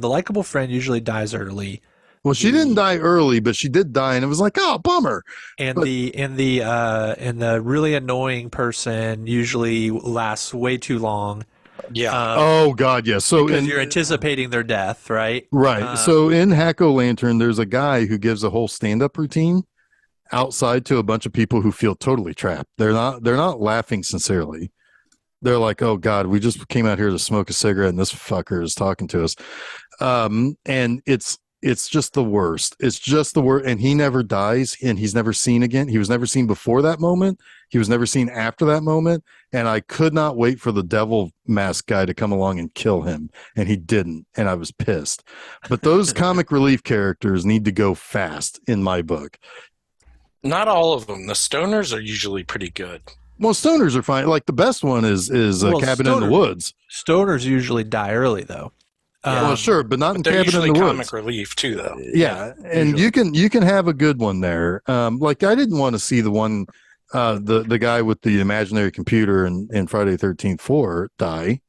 likable friend usually dies early. Well, she didn't die early, but she did die, and it was like, oh, bummer. And the really annoying person usually lasts way too long. Yeah. Oh God, yes. So because you're anticipating their death, right? Right. So in Hack-O-Lantern, there's a guy who gives a whole stand-up routine outside to a bunch of people who feel totally trapped. They're not laughing sincerely. They're like, oh God, we just came out here to smoke a cigarette and this fucker is talking to us. And it's just the worst. It's just the worst. And he never dies, and he's never seen again. He was never seen before that moment. He was never seen after that moment. And I could not wait for the devil mask guy to come along and kill him. And he didn't. And I was pissed. But those comic relief characters need to go fast in my book. Not all of them. The stoners are usually pretty good. Well, stoners are fine. Like the best one is Cabin in the Woods. Stoners usually die early though. Well, sure, but not in Cabin in the Woods. Comic relief too, though. Yeah, and usually. you can have a good one there. Like I didn't want to see the one, the guy with the imaginary computer in Friday the 13th 4 die,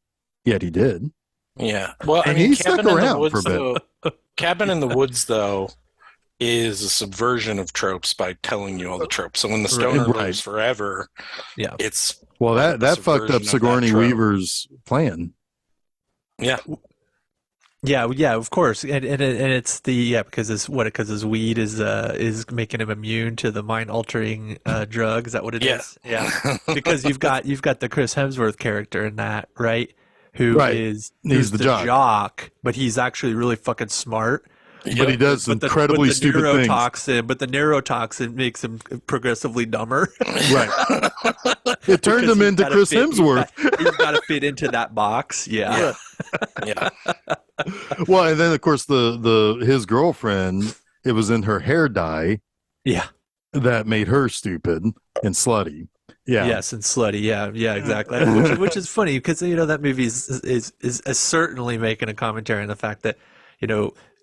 yet he did. Yeah, well, and he stuck around for a bit. Though, Cabin in the Woods, though, is a subversion of tropes by telling you all the tropes. So when the stoner lives forever, it's that fucked up Sigourney Weaver's plan. Yeah. Yeah, of course, and it's because his weed is making him immune to the mind altering drug. Is that what it is? Yeah, because you've got the Chris Hemsworth character in that, right? Who's the jock, but he's actually really fucking smart. But he does incredibly stupid things. But the neurotoxin makes him progressively dumber. Right. It turned him into Chris Hemsworth. He's got to fit into that box. Yeah. Well, and then of course his girlfriend, it was in her hair dye. Yeah. That made her stupid and slutty. Yeah. Yes, and slutty. Yeah, exactly. Which is funny because that movie is certainly making a commentary on the fact that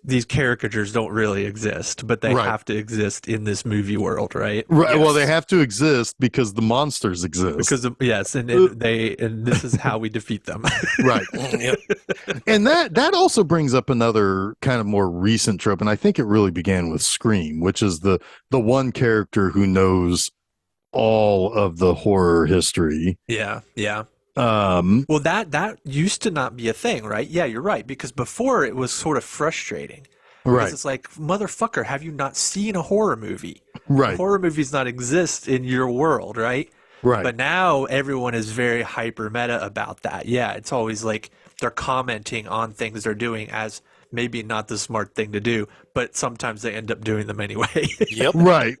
these caricatures don't really exist, but they have to exist in this movie world, right? Right. Yes. Well, they have to exist because the monsters exist. And this is how we defeat them. Right. Yep. And that also brings up another kind of more recent trope, and I think it really began with Scream, which is the one character who knows all of the horror history. Yeah. Well, that used to not be a thing, right? Yeah, you're right. Because before it was sort of frustrating. Because right, it's like, motherfucker, have you not seen a horror movie? right, Horror movies not exist in your world, right? right. But now everyone is very hyper meta about that. Yeah, it's always like they're commenting on things they're doing as maybe not the smart thing to do, but sometimes they end up doing them anyway. Yep. Right,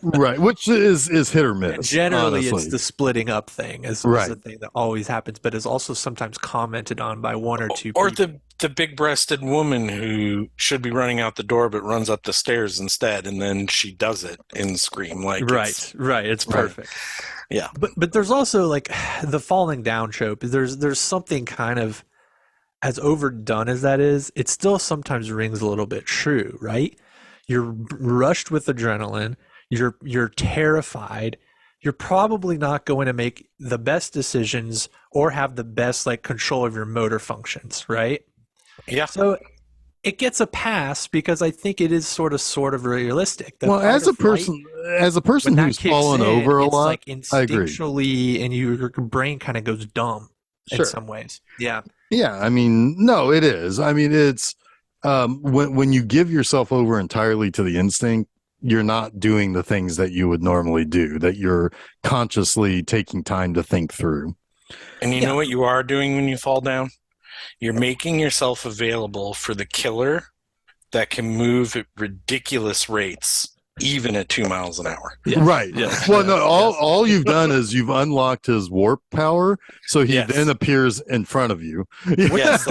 right. Which is hit or And miss, generally, it's honestly. the splitting up thing is the Right. thing that always happens, but is also sometimes commented on by one or two Or people. the big-breasted woman who should be running out the door but runs up the stairs instead, and then she does it in Scream. Like Right, right. It's Right. perfect. yeah. But there's also like the falling down trope. There's something kind of as overdone as that is, it still sometimes rings a little bit true, right? You're rushed with adrenaline, you're terrified, you're probably not going to make the best decisions or have the best like control of your motor functions, right? Yeah. So it gets a pass because I think it is sort of realistic. The Well, fight as or a flight, person when that who's kicks fallen in, over a it's lot, like I agree. instinctually, and your brain kind of goes dumb in Sure. some ways. Yeah. Yeah, I mean, no, it is. I mean, it's when you give yourself over entirely to the instinct, you're not doing the things that you would normally do, that you're consciously taking time to think through. And you Yeah. know what you are doing when you fall down? You're making yourself available for the killer that can move at ridiculous rates, even at 2 miles an hour. Yes, Right. yes, Well, yes, no, all yes. all you've done is you've unlocked his warp power, so he Yes. then appears in front of you. Yes.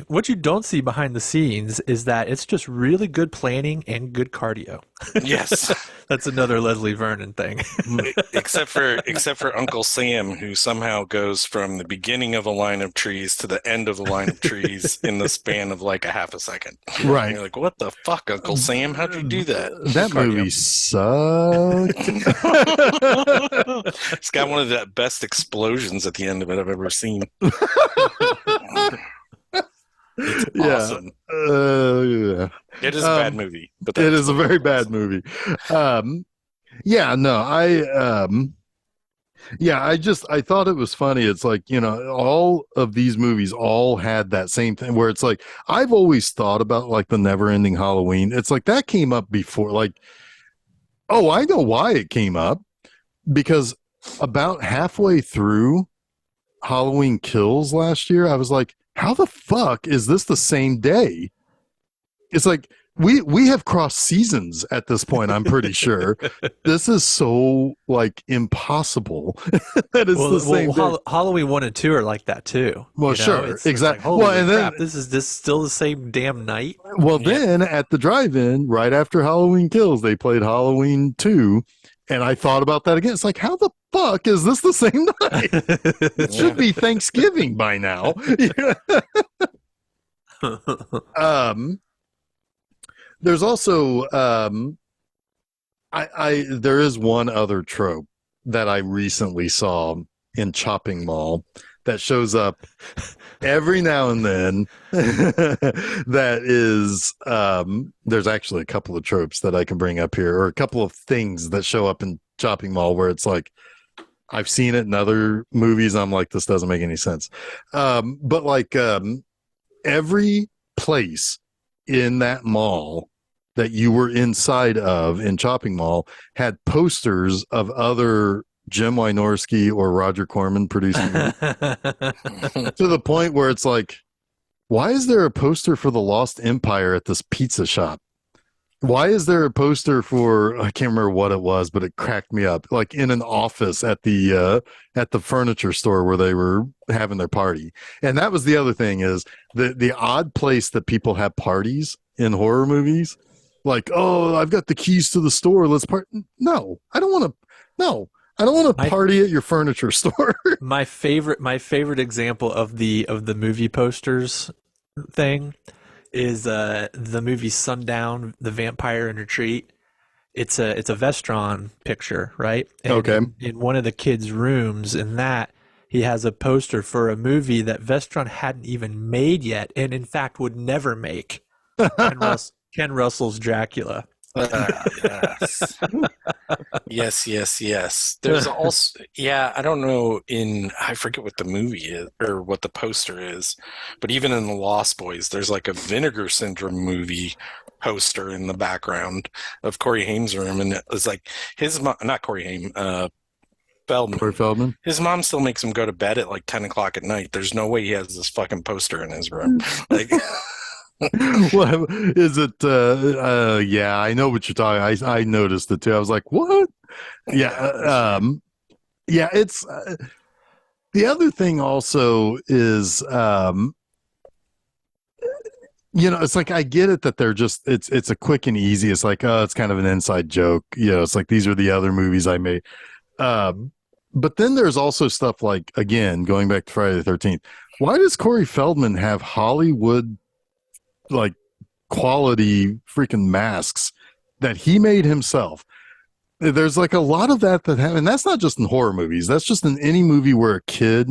What you don't see behind the scenes is that it's just really good planning and good cardio. Yes. That's another Leslie Vernon thing. except for Uncle Sam, who somehow goes from the beginning of a line of trees to the end of the line of trees in the span of like a half a second. And Right. you're like, what the fuck, Uncle Sam? How'd you do that? That Cardio. movie sucked. It's got one of the best explosions at the end of it I've ever seen. It's Yeah. awesome. Yeah. It is a bad movie, but It that's is a very bad movie. Yeah, no, I thought it was funny. It's like, all of these movies all had that same thing where it's like, I've always thought about like the never ending Halloween. It's like that came up before, like, oh, I know why it came up, because about halfway through Halloween Kills last year, I was like, how the fuck is this the same day? It's like we have crossed seasons at this point, I'm pretty sure. This is so like impossible that it's the same day. Halloween 1 and 2 are like that too. Well, sure, It's exactly. like, holy Well, and then- crap, this is still the same damn night. Well, Yeah. then at the drive-in, right after Halloween Kills, they played Halloween 2, and I thought about that again. It's like, how the fuck is this the same night? It should be Thanksgiving by now. There's also there is one other trope that I recently saw in Chopping Mall that shows up every now and then. That is there's actually a couple of tropes that I can bring up here, or a couple of things that show up in Chopping Mall where it's like, I've seen it in other movies. I'm like, this doesn't make any sense. But like every place in that mall that you were inside of in Chopping Mall had posters of other Jim Wynorski or Roger Corman producing movies, to the point where it's like, why is there a poster for The Lost Empire at this pizza shop? Why is there a poster for, I can't remember what it was, but it cracked me up, like in an office at the furniture store where they were having their party. And that was the other thing, is the odd place that people have parties in horror movies. Like, oh, I've got the keys to the store. Let's party. No, I don't want to. No, I don't want to party at your furniture store. my favorite example of the movie posters thing is the movie Sundown, The Vampire in Retreat. It's a Vestron picture, right? And Okay. in one of the kids' rooms, in that he has a poster for a movie that Vestron hadn't even made yet, and in fact would never make. Ken Russell's Dracula. Yes. Yes. There's also, yeah, I don't know I forget what the movie is or what the poster is, but even in the Lost Boys, there's like a Vinegar Syndrome movie poster in the background of Corey Haim's room, and it's like his mom, not Corey Haim, Corey Feldman. Feldman. His mom still makes him go to bed at like 10 o'clock at night. There's no way he has this fucking poster in his room. Like, Well, is it? Yeah, I know what you're talking. I noticed it too. I was like, what? Yeah, yeah. It's the other thing. Also, is it's like I get it that they're just it's a quick and easy. It's like, oh, it's kind of an inside joke. It's like these are the other movies I made. But then there's also stuff like, again, going back to Friday the 13th. Why does Corey Feldman have Hollywood like quality freaking masks that he made himself? There's like a lot of that happen, and that's not just in horror movies. That's just in any movie where a kid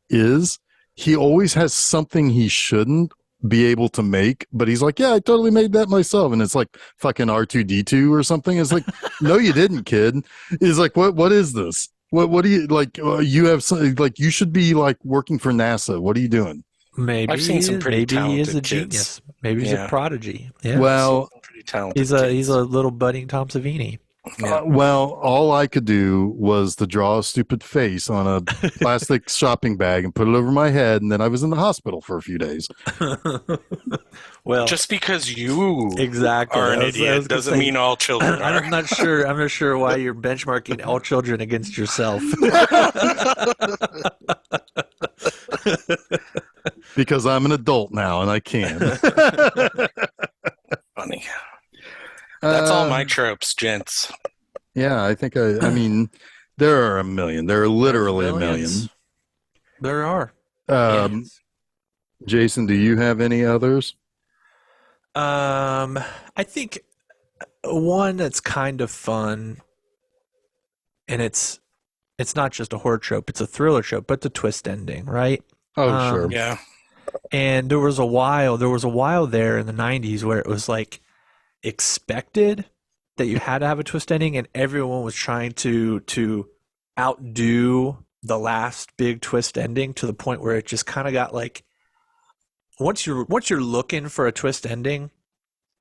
is. He always has something he shouldn't be able to make, but he's like, yeah, I totally made that myself, and it's like fucking R2D2 or something. It's like, no, you didn't, kid. It's like, what is this? What do you like? You have something like you should be like working for NASA. What are you doing? Maybe I've seen some pretty maybe he is talented a kids. genius. Maybe he's Yeah. a prodigy. Yeah. Well, Pretty talented he's kids. a little budding Tom Savini. Yeah. well, all I could do was to draw a stupid face on a plastic shopping bag and put it over my head, and then I was in the hospital for a few days. Well, Just because you exactly. are an I was idiot gonna doesn't say, mean all children are. I'm not sure. I'm not sure why you're benchmarking all children against yourself. Because I'm an adult now and I can. Funny. That's all my tropes, gents. Yeah, I think I mean, there are a million. There are literally a million. Millions. There are. Jason, do you have any others? I think one that's kind of fun, and it's not just a horror trope; it's a thriller trope, but the twist ending, right? Oh, sure. Yeah. And there was a while there in the 90s where it was like expected that you had to have a twist ending, and everyone was trying to outdo the last big twist ending to the point where it just kind of got like, once you're looking for a twist ending,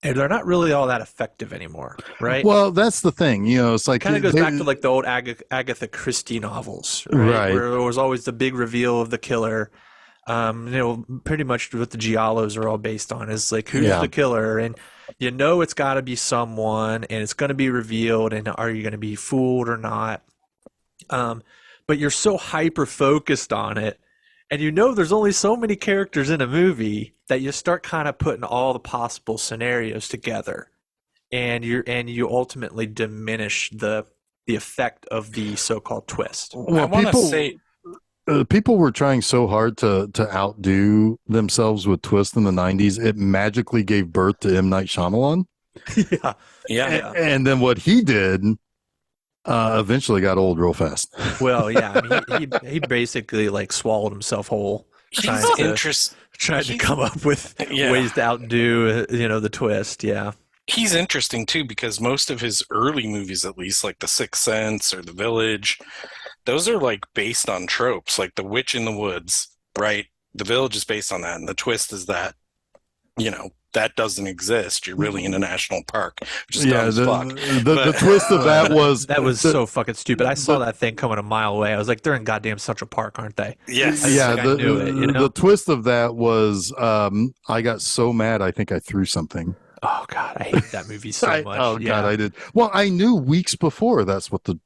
and they're not really all that effective anymore, right? Well, that's the thing. It's like Kind of goes back to like the old Agatha Christie novels, right? Where there was always the big reveal of the killer. Pretty much what the giallos are all based on is like, who's the killer, and it's got to be someone, and it's going to be revealed, and are you going to be fooled or not? But you're so hyper focused on it, and there's only so many characters in a movie that you start kind of putting all the possible scenarios together, and you ultimately diminish the effect of the so-called twist. I want to say, people were trying so hard to outdo themselves with twists in the 90s. It magically gave birth to M. Night Shyamalan. Yeah. And then what he did eventually got old real fast. Well, yeah, I mean, he basically like swallowed himself whole trying to come up with ways to outdo the twist. Yeah. He's interesting too, because most of his early movies, at least like The Sixth Sense or The Village, those are like based on tropes, like The Witch in the Woods, right? The Village is based on that, and the twist is that that doesn't exist. You're really in a national park, which is dumb as fuck. The twist of that was so fucking stupid. I saw that thing coming a mile away. I was like, they're in goddamn Central Park, aren't they? Yes. Yeah. I knew it. The twist of that was I got so mad I think I threw something. Oh God, I hate that movie so much. God, I did. Well, I knew weeks before that's what the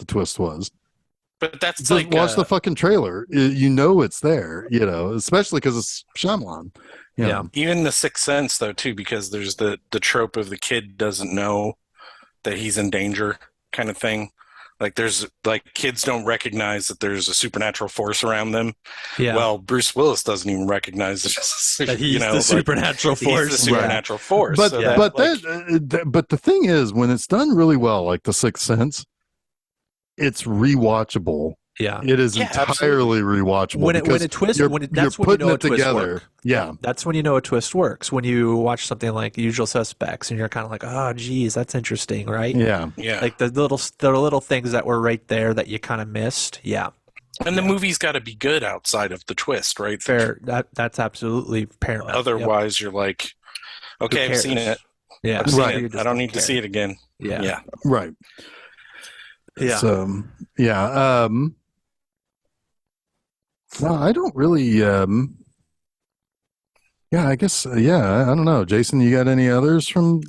twist was. But that's just like watch the fucking trailer. It's there. Especially because it's Shyamalan. Yeah. Even The Sixth Sense, though, too, because there's the trope of the kid doesn't know that he's in danger kind of thing. Like there's like kids don't recognize that there's a supernatural force around them. Yeah. Well, Bruce Willis doesn't even recognize that he's the supernatural force. He's the supernatural force. But so but the thing is, when it's done really well, like The Sixth Sense, it's rewatchable Yeah. It is Yeah, entirely rewatchable When because a twist, you're that's when you putting know a it twist together. works. Yeah. That's when you know a twist works. When you watch something like Usual Suspects and you're kind of like, oh, geez, that's interesting, right? Yeah. yeah. Like the little things that were right there that you kind of missed. Yeah, And the movie's got to be good outside of the twist, right? fair. That's absolutely paramount. Yep. Otherwise, you're like, Who okay, I've seen cares? it. Yeah, I've seen Right. it. You I just don't need to care. see it again. Yeah, Yeah. Right. yeah. So, yeah. No, I don't really. Yeah, I guess. Yeah, I don't know. Jason, you got any others from?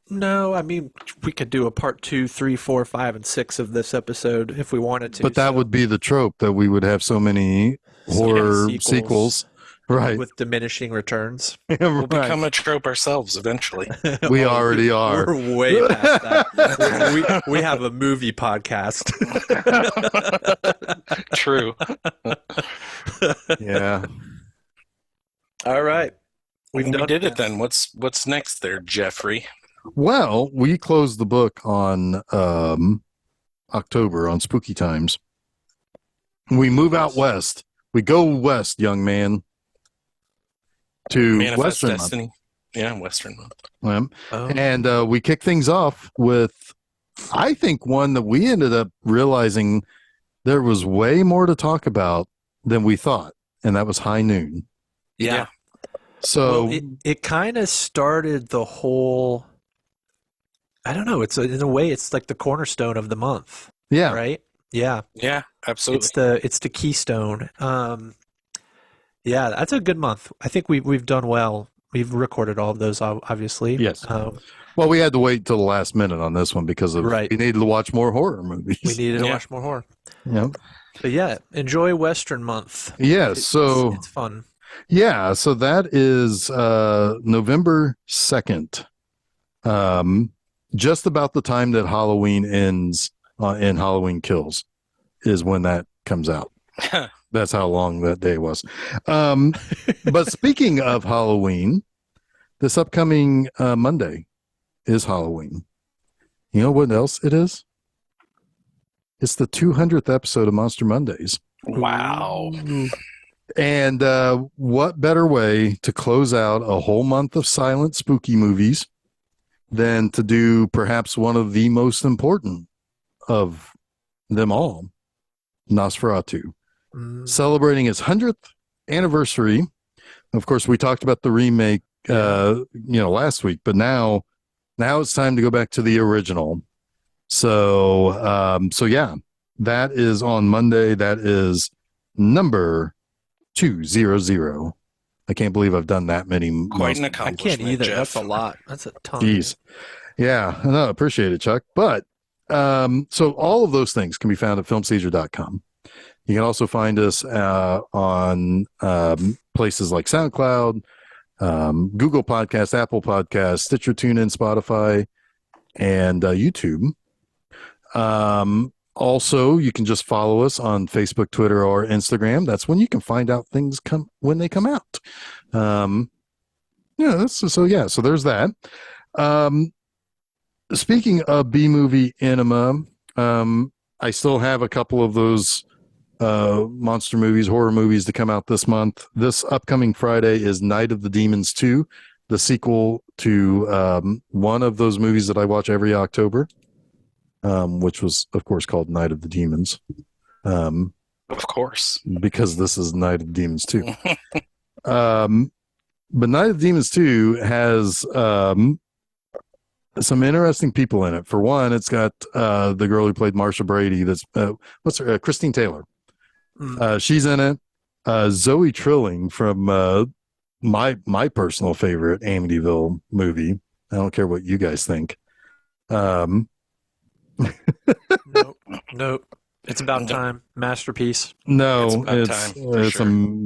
No, I mean we could do a part 2, 3, 4, 5, and 6 of this episode if we wanted to. But that would be the trope that we would have so many horror sequels. Right. with diminishing returns. We'll Right. become a trope ourselves eventually. We already are. We're way past that. we have a movie podcast. True. Yeah. All right. We did it then. What's next there, Jeffrey? Well, we closed the book on October on Spooky Times. We move out west. We go west, young man, to Manifest Western Destiny. Yeah, Western Month. Month. Oh. And we kick things off with, I think, one that we ended up realizing there was way more to talk about than we thought, and that was High Noon. Yeah. So Well, it kind of started the whole. I don't know. In a way, it's like the cornerstone of the month, yeah, right? Yeah, Yeah, absolutely. it's the keystone. Yeah, that's a good month. I think we've done well. We've recorded all of those, obviously. Yes. Well, we had to wait till the last minute on this one because of Right. we needed to watch more horror movies. We needed to Yeah. watch more horror. Yeah. But yeah, enjoy Western month. Yes. So It's fun. yeah, so that is November 2nd. Just about the time that Halloween ends and Halloween Kills is when that comes out. That's how long that day was. But speaking of Halloween, this upcoming Monday is Halloween. You know what else it is? It's the 200th episode of Monster Mondays. Wow. And what better way to close out a whole month of silent spooky movies than to do perhaps one of the most important of them all, Nosferatu, celebrating its 100th anniversary. Of course, we talked about the remake, last week, but now it's time to go back to the original. So yeah, that is on Monday. That is number 200. I can't believe I've done that many. Quite an I accomplishment. can't either. Jeff. That's a lot. That's a ton. Jeez. Yeah, no, appreciate it, Chuck. But so all of those things can be found at filmseizure.com. You can also find us on places like SoundCloud, Google Podcast, Apple Podcast, Stitcher, TuneIn, Spotify, and YouTube. Also, you can just follow us on Facebook, Twitter, or Instagram. That's when you can find out things when they come out. So there's that. Speaking of B-movie enema, I still have a couple of those monster movies, horror movies to come out this month. This upcoming Friday is Night of the Demons 2, the sequel to one of those movies that I watch every October, which was, of course, called Night of the Demons. Of course. Because this is Night of the Demons 2. But Night of the Demons 2 has some interesting people in it. For one, it's got the girl who played Marsha Brady. That's what's her Christine Taylor. She's in it. Zoe Trilling from my personal favorite Amityville movie. I don't care what you guys think. Nope. It's about time. Masterpiece. No, It's about time, for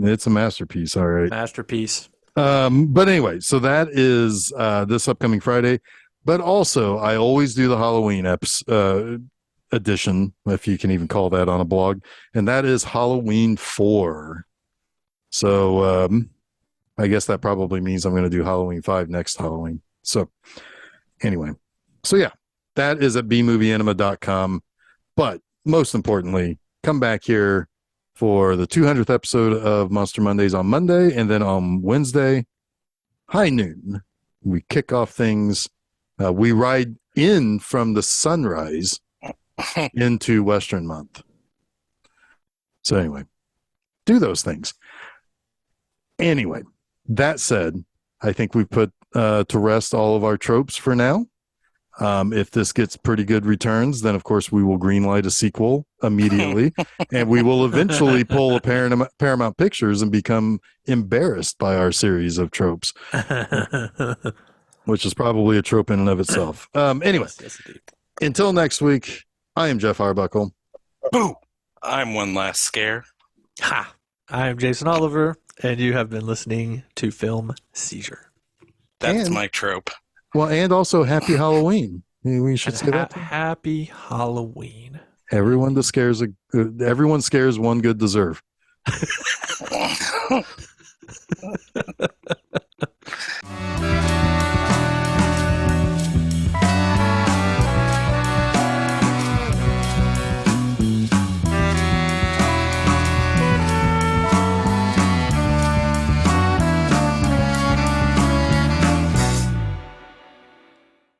it's a masterpiece. All right. Masterpiece. But anyway, so that is this upcoming Friday. But also, I always do the Halloween edition, if you can even call that on a blog, and that is Halloween 4. So I guess that probably means I'm going to do Halloween 5 next Halloween. So anyway, so yeah, that is at bmovieenema.com. But most importantly, come back here for the 200th episode of Monster Mondays on Monday. And then on Wednesday, high noon, we kick off things. We ride in from the sunrise into Western Month. So anyway, do those things. Anyway, that said, I think we've put to rest all of our tropes for now. If this gets pretty good returns, then of course we will greenlight a sequel immediately, and we will eventually pull a Paramount Pictures and become embarrassed by our series of tropes, which is probably a trope in and of itself. Anyway, yes, until next week, I am Jeff Arbuckle. Boo! I'm One Last Scare. Ha! I'm Jason Oliver, and you have been listening to Film Seizure. That's And- my trope. Well, and also Happy Halloween. We should say that. Happy Halloween. Everyone scares one good deserve.